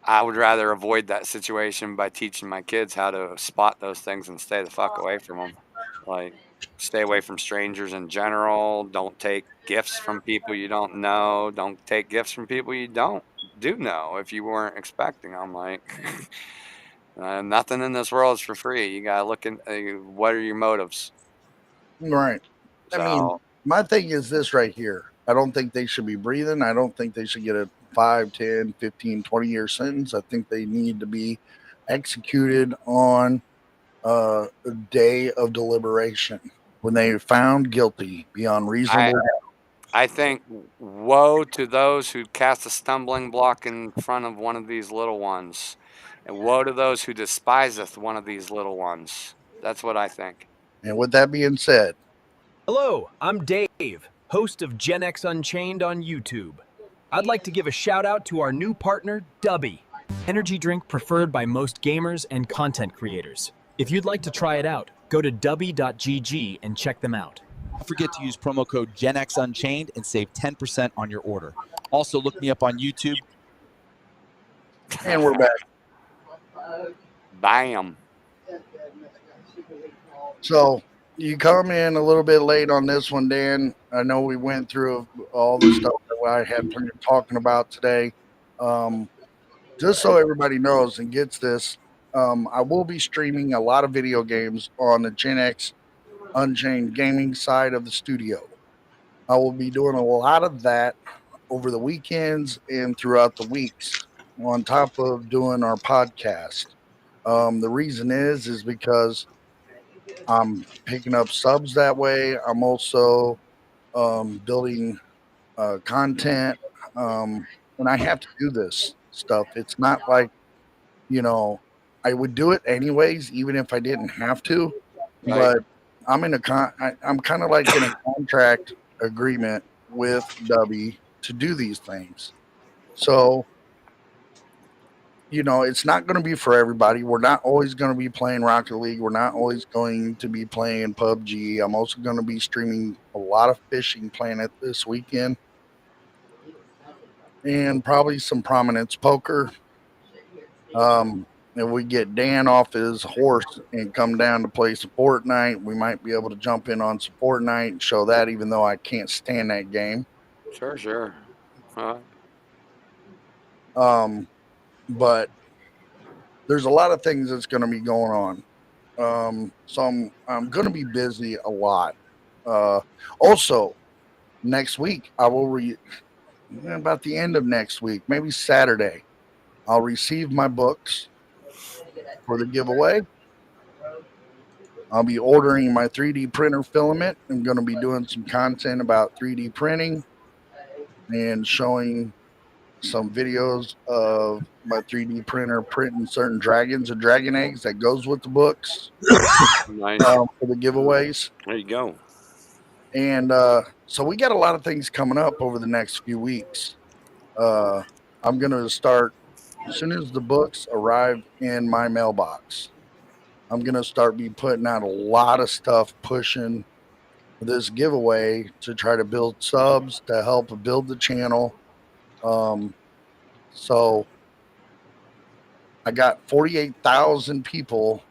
S1: I would rather avoid that situation by teaching my kids how to spot those things and stay the fuck away from them. Like, stay away from strangers in general. Don't take gifts from people you don't know. Don't take gifts from people you do know if you weren't expecting them. Like, nothing in this world is for free. You gotta look in. What are your motives?
S2: Right.
S1: So,
S2: I mean, my thing is this right here. I don't think they should be breathing. I don't think they should get a 5, 10, 15, 20-year sentence. I think they need to be executed on a day of deliberation when they are found guilty beyond reasonable doubt.
S1: I think woe to those who cast a stumbling block in front of one of these little ones. And woe to those who despiseth one of these little ones. That's what I think.
S2: And with that being said,
S11: hello, I'm Dave, host of Gen X Unchained on YouTube. I'd like to give a shout out to our new partner, Dubby, energy drink preferred by most gamers and content creators. If you'd like to try it out, go to dubby.gg and check them out.
S12: Don't forget to use promo code GenXUnchained and save 10% on your order. Also, look me up on YouTube.
S2: And we're back.
S1: Bam.
S2: So you come in a little bit late on this one, Dan. I know we went through all the stuff that I had planned on talking about today. Just so everybody knows and gets this, I will be streaming a lot of video games on the Gen X Unchained gaming side of the studio. I will be doing a lot of that over the weekends and throughout the weeks, on top of doing our podcast. The reason is because I'm picking up subs that way. I'm also building content, and I have to do this stuff. It's not like, I would do it anyways, even if I didn't have to.
S1: Right.
S2: But I'm in I'm kind of like in a contract agreement with Dubby to do these things. So, it's not going to be for everybody. We're not always going to be playing Rocket League. We're not always going to be playing PUBG. I'm also going to be streaming a lot of Fishing Planet this weekend. And probably some Prominence Poker. If we get Dan off his horse and come down to play Support Night, we might be able to jump in on Support Night and show that, even though I can't stand that game.
S1: Sure. Huh?
S2: But there's a lot of things that's going to be going on. So I'm going to be busy a lot. Also, next week, I will about the end of next week, maybe Saturday, I'll receive my books for the giveaway. I'll be ordering my 3D printer filament. I'm going to be doing some content about 3D printing and showing some videos of my 3D printer printing certain dragons and dragon eggs that goes with the books
S1: Nice.
S2: for the giveaways.
S1: There you go.
S2: And so we got a lot of things coming up over the next few weeks. I'm going to start as soon as the books arrive in my mailbox. I'm going to start be putting out a lot of stuff pushing this giveaway to try to build subs to help build the channel. So I got 48,000 people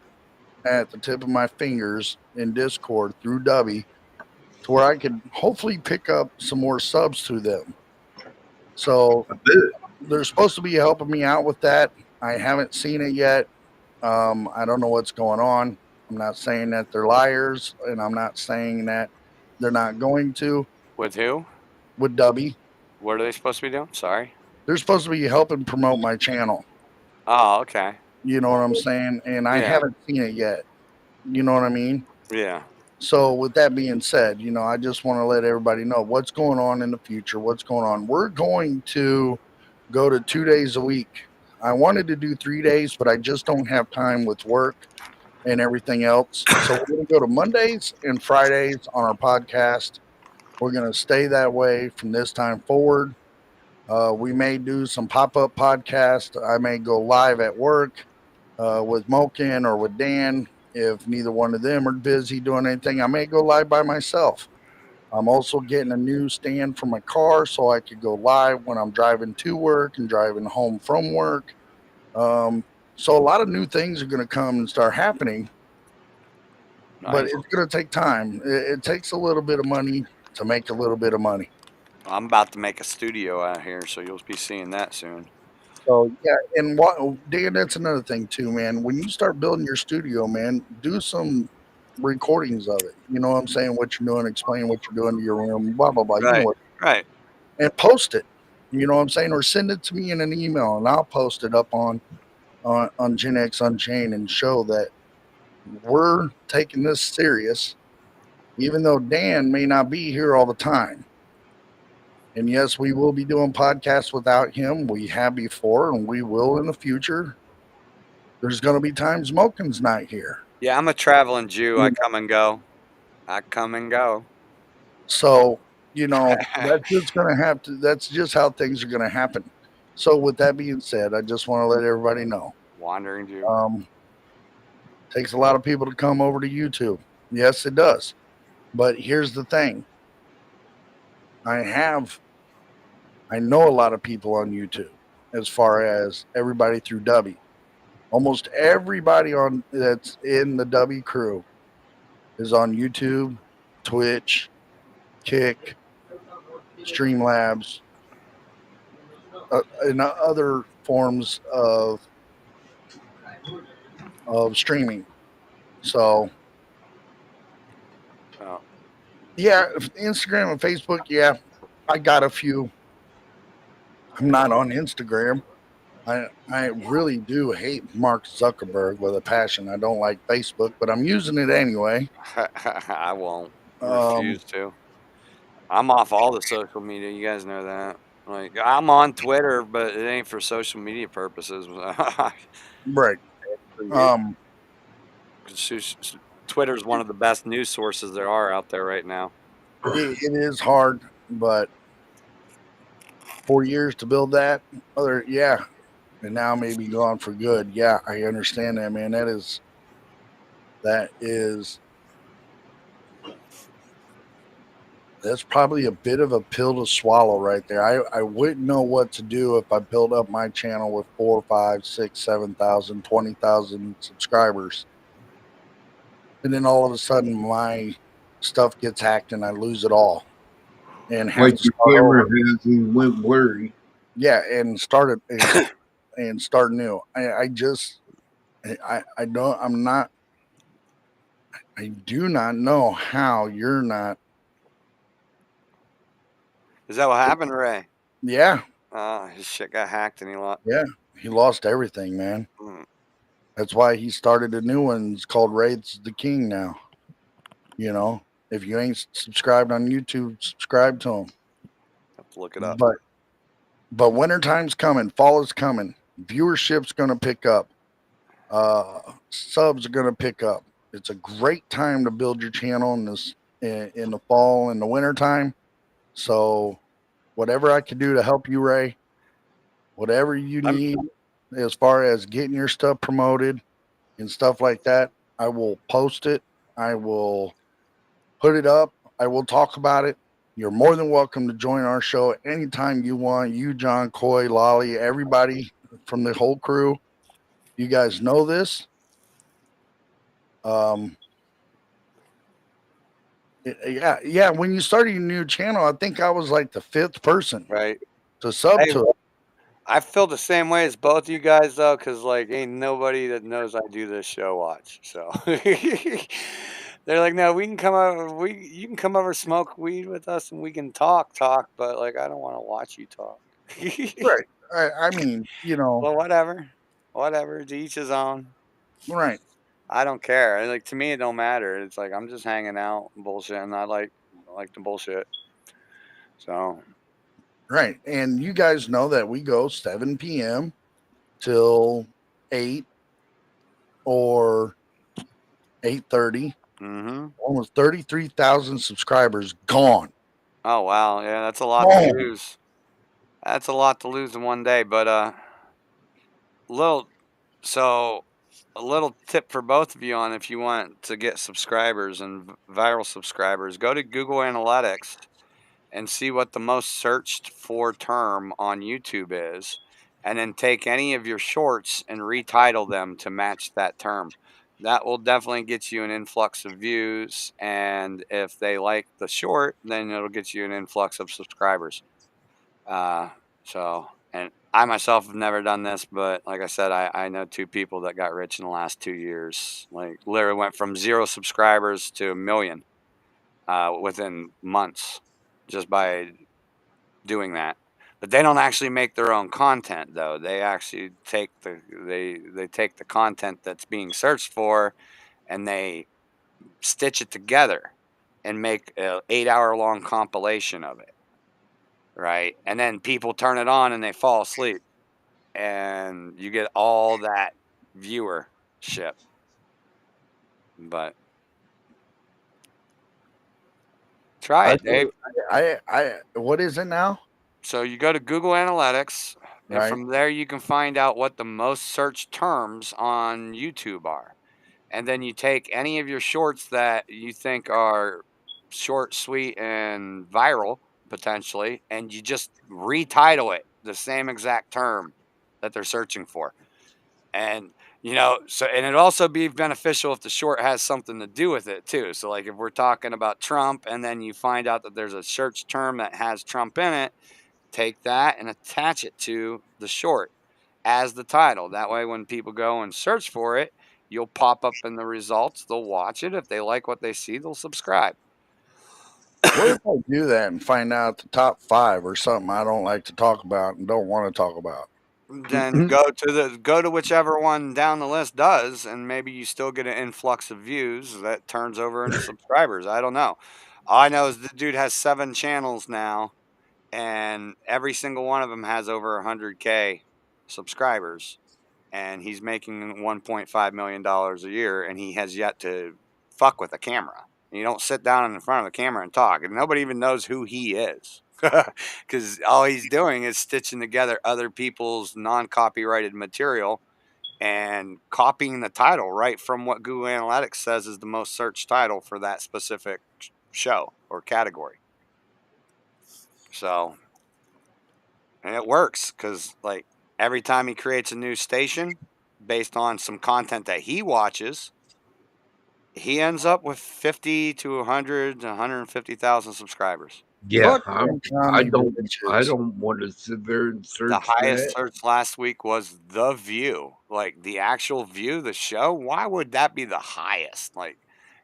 S2: at the tip of my fingers in Discord through Dubby to where I could hopefully pick up some more subs through them. So they're supposed to be helping me out with that. I haven't seen it yet. I don't know what's going on. I'm not saying that they're liars, and I'm not saying that they're not going to.
S1: With who?
S2: With Dubby.
S1: What are they supposed to be doing? Sorry.
S2: They're supposed to be helping promote my channel.
S1: Oh, okay.
S2: You know what I'm saying? And I
S1: Yeah.
S2: haven't seen it yet. You know what I mean?
S1: Yeah.
S2: So with that being said, I just want to let everybody know what's going on in the future, what's going on. We're going to go to 2 days a week. I wanted to do 3 days, but I just don't have time with work and everything else. So we're going to go to Mondays and Fridays on our podcast. We're going to stay that way from this time forward. We may do some pop-up podcasts. I may go live at work with Moken or with Dan. If neither one of them are busy doing anything, I may go live by myself. I'm also getting a new stand for my car so I could go live when I'm driving to work and driving home from work. So a lot of new things are going to come and start happening, but
S1: Nice.
S2: it's going to take time. It takes a little bit of money to make a little bit of money.
S1: I'm about to make a studio out here, so you'll be seeing that soon.
S2: So yeah, and Dan, that's another thing too, man. When you start building your studio, man, do some recordings of it. You know what I'm saying? What you're doing, explain what you're doing to your room, blah blah blah. You know
S1: Right.
S2: what?
S1: Right.
S2: And post it. You know what I'm saying? Or send it to me in an email, and I'll post it up on Gen X Unchained and show that we're taking this serious, even though Dan may not be here all the time. And yes, we will be doing podcasts without him. We have before, and we will in the future. There's going to be times Moken's not here.
S1: Yeah, I'm a traveling Jew. I come and go. I come and go.
S2: So, that's just going to have to, that's just how things are going to happen. So, with that being said, I just want to let everybody know.
S1: Wandering Jew.
S2: Takes a lot of people to come over to YouTube. Yes, it does. But here's the thing. I know a lot of people on YouTube as far as everybody through Dubby. Almost everybody that's in the Dubby crew is on YouTube, Twitch, Kick, Streamlabs, and other forms of streaming. So, yeah, Instagram and Facebook, yeah, I got a few. I'm not on Instagram. I really do hate Mark Zuckerberg with a passion. I don't like Facebook, but I'm using it anyway.
S1: I won't refuse to. I'm off all the social media. You guys know that. Like, I'm on Twitter, but it ain't for social media purposes.
S2: Right.
S1: Twitter's one of the best news sources there are out there right now.
S2: It is hard, but 4 years to build that. And now maybe gone for good. Yeah, I understand that, man. That's probably a bit of a pill to swallow right there. I wouldn't know what to do if I built up my channel with 4, 5, 6, 7,000, 20,000 subscribers. And then all of a sudden my stuff gets hacked and I lose it all. And have
S3: Like
S2: to
S3: your
S2: start
S3: camera
S2: over.
S3: has and went blurry.
S2: Yeah, and start new. I do not know how you're not.
S1: Is that what happened, Ray?
S2: Yeah.
S1: His shit got hacked and he lost.
S2: Yeah, he lost everything, man. That's why he started a new one. It's called Raids the King now. You know, if you ain't subscribed on YouTube, subscribe to him.
S1: Have to look it up.
S2: But wintertime's coming, fall is coming. Viewership's going to pick up. Subs are going to pick up. It's a great time to build your channel in the fall and the wintertime. So whatever I can do to help you, Ray, whatever you need as far as getting your stuff promoted and stuff like that, I will post it. I will put it up. I will talk about it. You're more than welcome to join our show anytime you want. You, John, Coy, Lolly, everybody from the whole crew. You guys know this. Yeah. When you started your new channel, I think I was like the 5th person to sub to it.
S1: I feel the same way as both you guys though, because like ain't nobody that knows I do this show watch. So they're like, no, we can come over. You can come over, smoke weed with us, and we can talk. But like, I don't want to watch you talk.
S2: Right. I mean, you know.
S1: Well, whatever. To each his own.
S2: Right.
S1: I don't care. Like to me, it don't matter. It's like I'm just hanging out, and bullshitting. I like the bullshit. So.
S2: Right. And you guys know that we go 7 p.m. till 8 or 8:30. Almost 33,000 subscribers gone.
S1: Oh wow, yeah, that's a lot to lose. That's a lot to lose in one day. But a little tip for both of you on if you want to get subscribers and viral subscribers, go to Google Analytics and see what the most searched for term on YouTube is, and then take any of your shorts and retitle them to match that term. That will definitely get you an influx of views, and if they like the short, then it'll get you an influx of subscribers. And I myself have never done this, but like I said, I know 2 people that got rich in the last 2 years. Like literally went from 0 subscribers to 1 million within months just by doing that. But they don't actually make their own content though. They actually take they take the content that's being searched for and they stitch it together and make an 8-hour long compilation of it. Right? And then people turn it on and they fall asleep. And you get all that viewership. But try it, Dave.
S2: What is it now?
S1: So you go to Google Analytics, and
S2: Right.
S1: from there you can find out what the most searched terms on YouTube are. And then you take any of your shorts that you think are short, sweet, and viral, potentially, and you just retitle it the same exact term that they're searching for. And, and it'd also be beneficial if the short has something to do with it too. So like if we're talking about Trump and then you find out that there's a search term that has Trump in it, take that and attach it to the short as the title. That way when people go and search for it, you'll pop up in the results. They'll watch it. If they like what they see, they'll subscribe.
S2: What if I do that and find out the top 5 or something I don't like to talk about and don't want to talk about?
S1: Then go to whichever one down the list does, and maybe you still get an influx of views that turns over into subscribers. I don't know. All I know is the dude has 7 channels now, and every single one of them has over 100K subscribers, and he's making $1.5 million a year, and he has yet to fuck with a camera. You don't sit down in front of a camera and talk, and nobody even knows who he is. Because all he's doing is stitching together other people's non-copyrighted material and copying the title right from what Google Analytics says is the most searched title for that specific show or category. So, and it works because like every time he creates a new station based on some content that he watches, he ends up with 50 to 100 to 150,000 subscribers.
S3: Yeah, I don't want to sit there and search.
S1: The highest
S3: that.
S1: search last week was The View. Like the actual View, the show. Why would that be the highest? Like,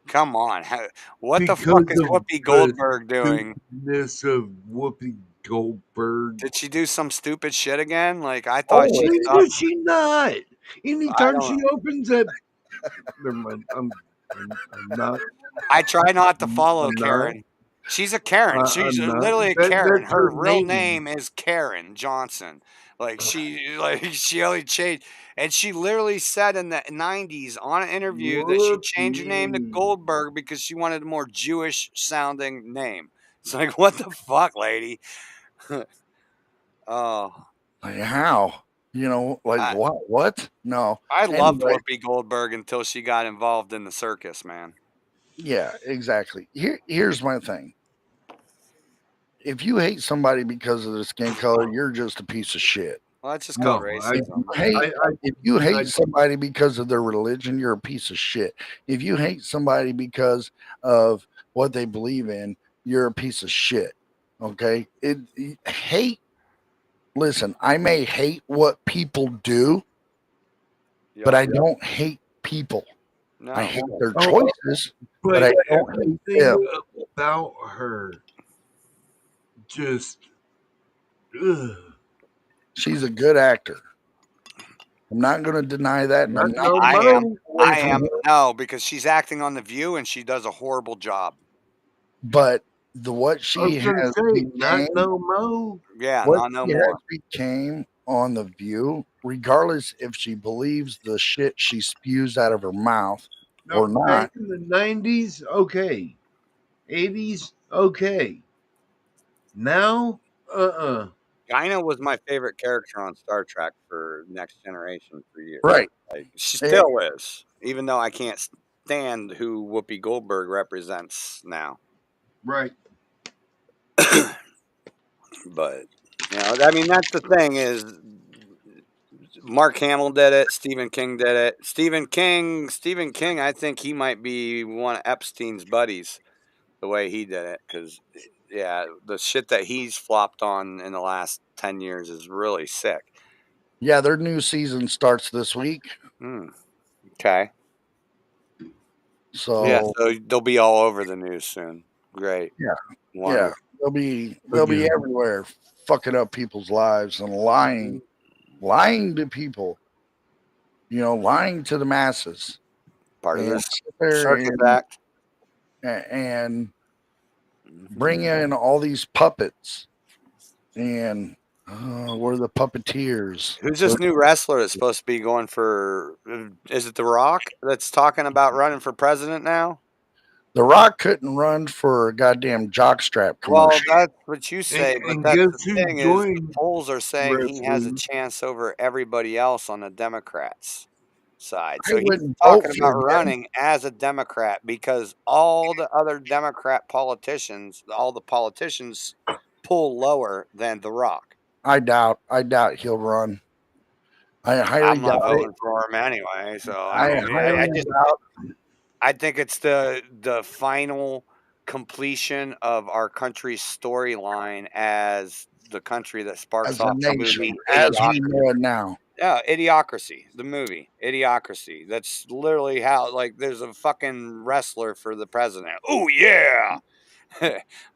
S1: come on. What the fuck is Whoopi Goldberg doing?
S3: This of Whoopi Goldberg.
S1: Did she do some stupid shit again? Like I thought
S3: did she not? Anytime she opens that, never mind. I'm not.
S1: I try not to follow
S3: I'm not.
S1: Karen. She's a Karen. She's
S3: I'm not.
S1: literally a Karen.
S3: That's
S1: Her
S3: her
S1: real
S3: name.
S1: name is Karen Johnson. She only changed, and she literally said in the '90s on an interview that she changed her name to
S3: Whoopee.
S1: Goldberg because she wanted a more Jewish sounding name. It's like, what the fuck, lady? Oh,
S2: Like, how? You know, like
S1: I,
S2: what? What? No.
S1: I loved
S2: Anyway,
S1: Whoopi Goldberg until she got involved in the circus, man.
S2: yeah, exactly. Here's my thing. If you hate somebody because of their skin color, you're just a piece of shit.
S1: Well, that's just called
S3: No,
S1: racism.
S2: If you hate somebody because of their religion, you're a piece of shit. If you hate somebody because of what they believe in, you're a piece of shit. Okay? Hate. Listen, I may hate what people do, but I don't hate people.
S1: No.
S2: I hate their
S3: Oh,
S2: choices, but I don't hate them.
S3: everything about her just. Ugh.
S2: She's a good actor. I'm not going to deny that. And I'm not
S1: I am. No, because she's acting on The View and she does a horrible job.
S2: But what
S3: I was
S2: she
S3: gonna
S2: has
S3: say, not
S2: became,
S3: no mo.
S1: Yeah,
S2: what
S1: not no
S2: she has
S1: more.
S2: became on The View, regardless if she believes the shit she spews out of her mouth
S3: Now,
S2: or not.
S3: back in the 90s, okay. 80s, okay. Now,
S1: Dinah was my favorite character on Star Trek for Next Generation for years.
S2: Right.
S1: Like, she still is, even though I can't stand who Whoopi Goldberg represents now.
S3: Right.
S1: But I mean, that's the thing is, Mark Hamill did it. Stephen King did it. Stephen King. I think he might be one of Epstein's buddies. The way he did it, because the shit that he's flopped on in the last 10 years is really sick.
S2: Yeah, their new season starts this week.
S1: Okay.
S2: So
S1: so they'll be all over the news soon. Great.
S2: yeah,
S1: Wonderful.
S2: they'll be everywhere, fucking up people's lives and lying to people. Lying to the masses.
S1: Part of
S2: And
S1: this
S2: sit there
S1: circus act.
S2: and bring in all these puppets and what are the puppeteers?
S1: Who's this new wrestler that's supposed to be going for? Is it The Rock that's talking about running for president now?
S2: The Rock couldn't run for a goddamn jockstrap commercial.
S1: Well, that's what you say,
S3: And
S1: but that's
S3: guess
S1: the
S3: who
S1: thing is, the
S3: joined
S1: polls are saying he has a
S3: wrestling?
S1: chance over everybody else on the Democrats side.
S2: I
S1: So he's
S2: wouldn't
S1: talking
S2: vote for
S1: about
S2: him.
S1: running as a Democrat because all the other Democrat politicians, all the politicians pull lower than The Rock.
S2: I doubt he'll run. I highly
S1: I'm not
S2: doubt it.
S1: voting for him anyway. So
S2: I highly doubt.
S1: I think it's the final completion of our country's storyline as the country that sparks
S2: As a
S1: off the
S2: nation,
S1: movie
S2: as we
S1: Idiocracy.
S2: know it now.
S1: Yeah, Idiocracy, the movie Idiocracy. That's literally how, like, there's a fucking wrestler for the president. Oh yeah.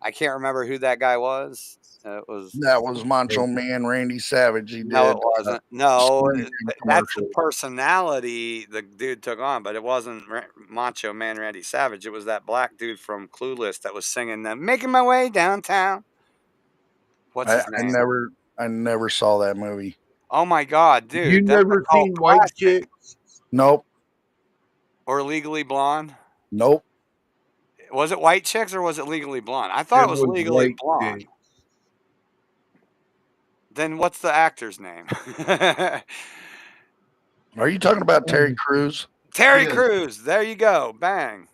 S1: I can't remember who that guy was. It was
S2: That was Macho Man Randy Savage. He
S1: No,
S2: did.
S1: it wasn't. No,
S2: Slim Jim
S1: that's the
S2: commercial.
S1: personality the dude took on, but it wasn't Macho Man Randy Savage. It was that black dude from Clueless that was singing the "Making My Way Downtown." What's his name?
S2: I never saw that movie.
S1: Oh my god, dude!
S3: You
S1: That's
S3: never
S1: a cult
S3: seen White
S1: classic.
S3: Chicks?
S2: Nope.
S1: Or Legally Blonde?
S2: Nope.
S1: Was it White Chicks or was it Legally Blonde? I thought it was Legally
S3: White
S1: Blonde.
S3: Chicks.
S1: Then what's the actor's name?
S2: Are you talking about Terry Crews?
S1: Terry
S3: Yes.
S1: Crews. There you go. Bang.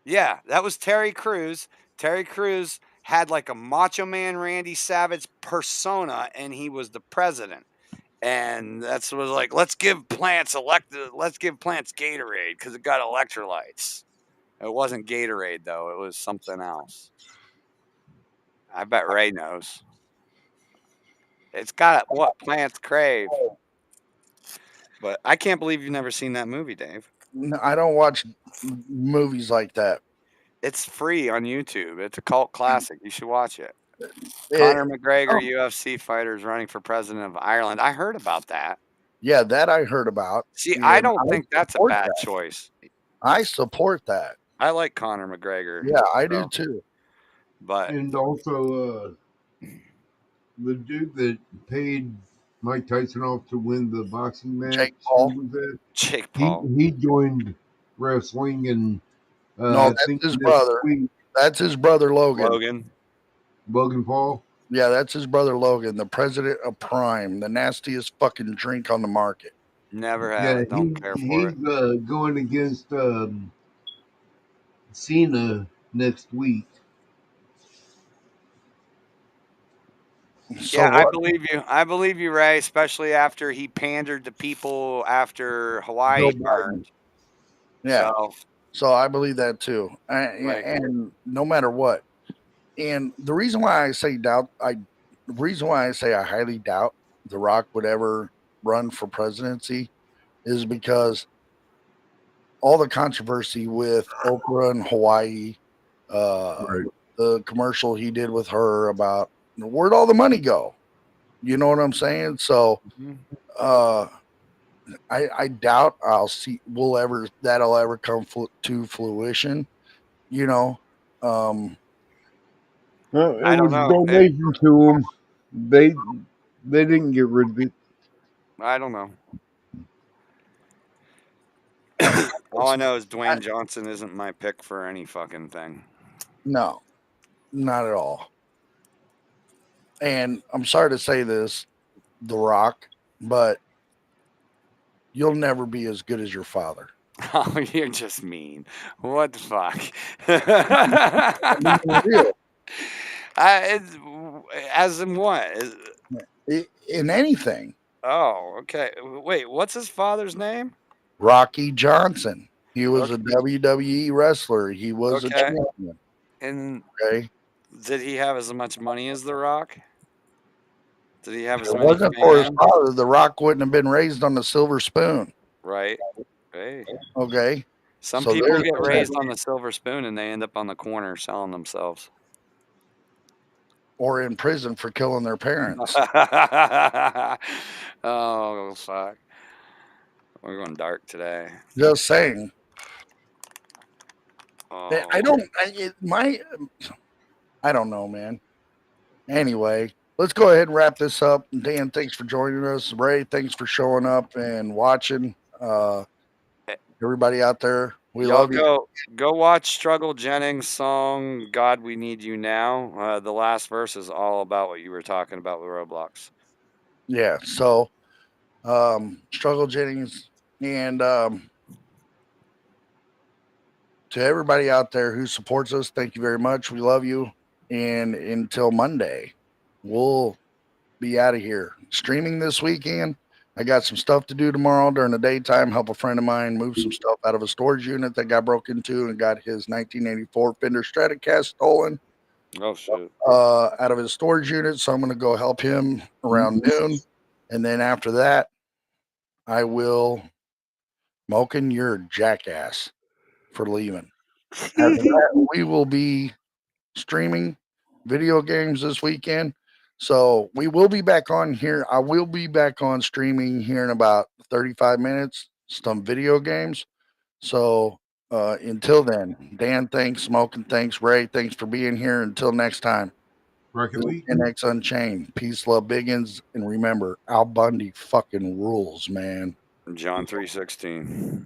S1: Yeah, that was Terry Crews. Terry Crews had like a Macho Man Randy Savage persona, and he was the president. And that's was like, let's give plants Gatorade because it got electrolytes. It wasn't Gatorade though; it was something else. I bet Ray knows. It's got what plants crave. But I can't believe you've never seen that movie, Dave.
S2: No, I don't watch movies like that.
S1: It's free on YouTube. It's a cult classic. You should watch it. Conor McGregor, UFC fighter, is running for president of Ireland. I heard about that.
S2: Yeah, that I heard about.
S1: See, I
S2: and
S1: don't think that's a
S2: support
S1: bad
S2: that.
S1: choice.
S2: I support that.
S1: I like Conor McGregor.
S2: Yeah, I do
S1: so,
S2: too.
S1: But
S3: And also, the dude that paid Mike Tyson off to win the boxing match,
S2: Jake Paul.
S3: who was that?
S1: Jake Paul.
S3: He joined wrestling, and
S2: No,
S3: I
S2: that's
S3: think
S2: his
S3: next
S2: brother.
S3: week,
S2: That's his brother Logan.
S3: Logan Paul.
S2: Yeah, that's his brother Logan, the president of Prime, the nastiest fucking drink on the market.
S1: Never had
S3: Yeah,
S1: it. Don't care for
S3: he's
S1: it.
S3: going against Cena next week.
S2: So
S1: Yeah, I
S2: what?
S1: believe you. I believe you, Ray, especially after he pandered to people after Hawaii
S2: Joe Biden.
S1: burned.
S2: Yeah.
S1: So,
S2: So I believe that too.
S1: Right.
S2: And no matter what. And the reason why I say the reason why I say I highly doubt The Rock would ever run for presidency is because all the controversy with Oprah and Hawaii, the commercial he did with her about where'd all the money go? You know what I'm saying? So, I doubt that'll ever come to fruition. You know,
S3: It
S1: I don't
S3: was
S1: know.
S3: donation to him. They didn't get rid of it.
S1: I don't know. All I know is Dwayne Johnson isn't my pick for any fucking thing.
S2: No, not at all. And I'm sorry to say this, The Rock, but you'll never be as good as your father.
S1: Oh, you're just mean. What the fuck? As in what?
S2: In anything.
S1: Oh, okay. Wait, what's his father's name?
S2: Rocky Johnson. He was a WWE wrestler. He was a
S1: Okay.
S2: champion.
S1: And
S2: Okay.
S1: did he have as much money as The Rock? Did he have
S2: If
S1: as
S2: it
S1: many
S2: wasn't for his
S1: fans?
S2: father, The Rock wouldn't have been raised on the silver spoon.
S1: Right. Hey.
S2: Okay.
S1: Some
S2: So
S1: people
S2: there's
S1: get
S2: the
S1: raised
S2: test.
S1: on the silver spoon and they end up on the corner selling themselves.
S2: Or in prison for killing their parents.
S1: Oh, fuck. We're going dark today.
S2: Just saying.
S1: Oh.
S2: I don't know, man. Anyway, let's go ahead and wrap this up. Dan, thanks for joining us. Ray, thanks for showing up and watching. Everybody out there, we
S1: Y'all
S2: love you.
S1: go watch Struggle Jennings' song "God We Need You Now." The last verse is all about what you were talking about with Roblox.
S2: Yeah. So, Struggle Jennings, and to everybody out there who supports us, thank you very much. We love you. And until Monday, we'll be out of here. Streaming this weekend. I got some stuff to do tomorrow during the daytime. Help a friend of mine move some stuff out of a storage unit that got broke into and got his 1984 Fender Stratocaster stolen
S1: Oh shit!
S2: out of his storage unit. So I'm going to go help him around noon, and then after that, I will smoking your jackass for leaving. After that, we will be streaming video games this weekend. So we will be back on here. I will be back on streaming here in about 35 minutes, some video games. So until then, Dan, thanks. Smoking, thanks. Ray, thanks for being here. Until next time,
S3: Rocket League.
S2: NX Unchained. Peace, love, biggins. And remember, Al Bundy fucking rules, man.
S1: John 3:16.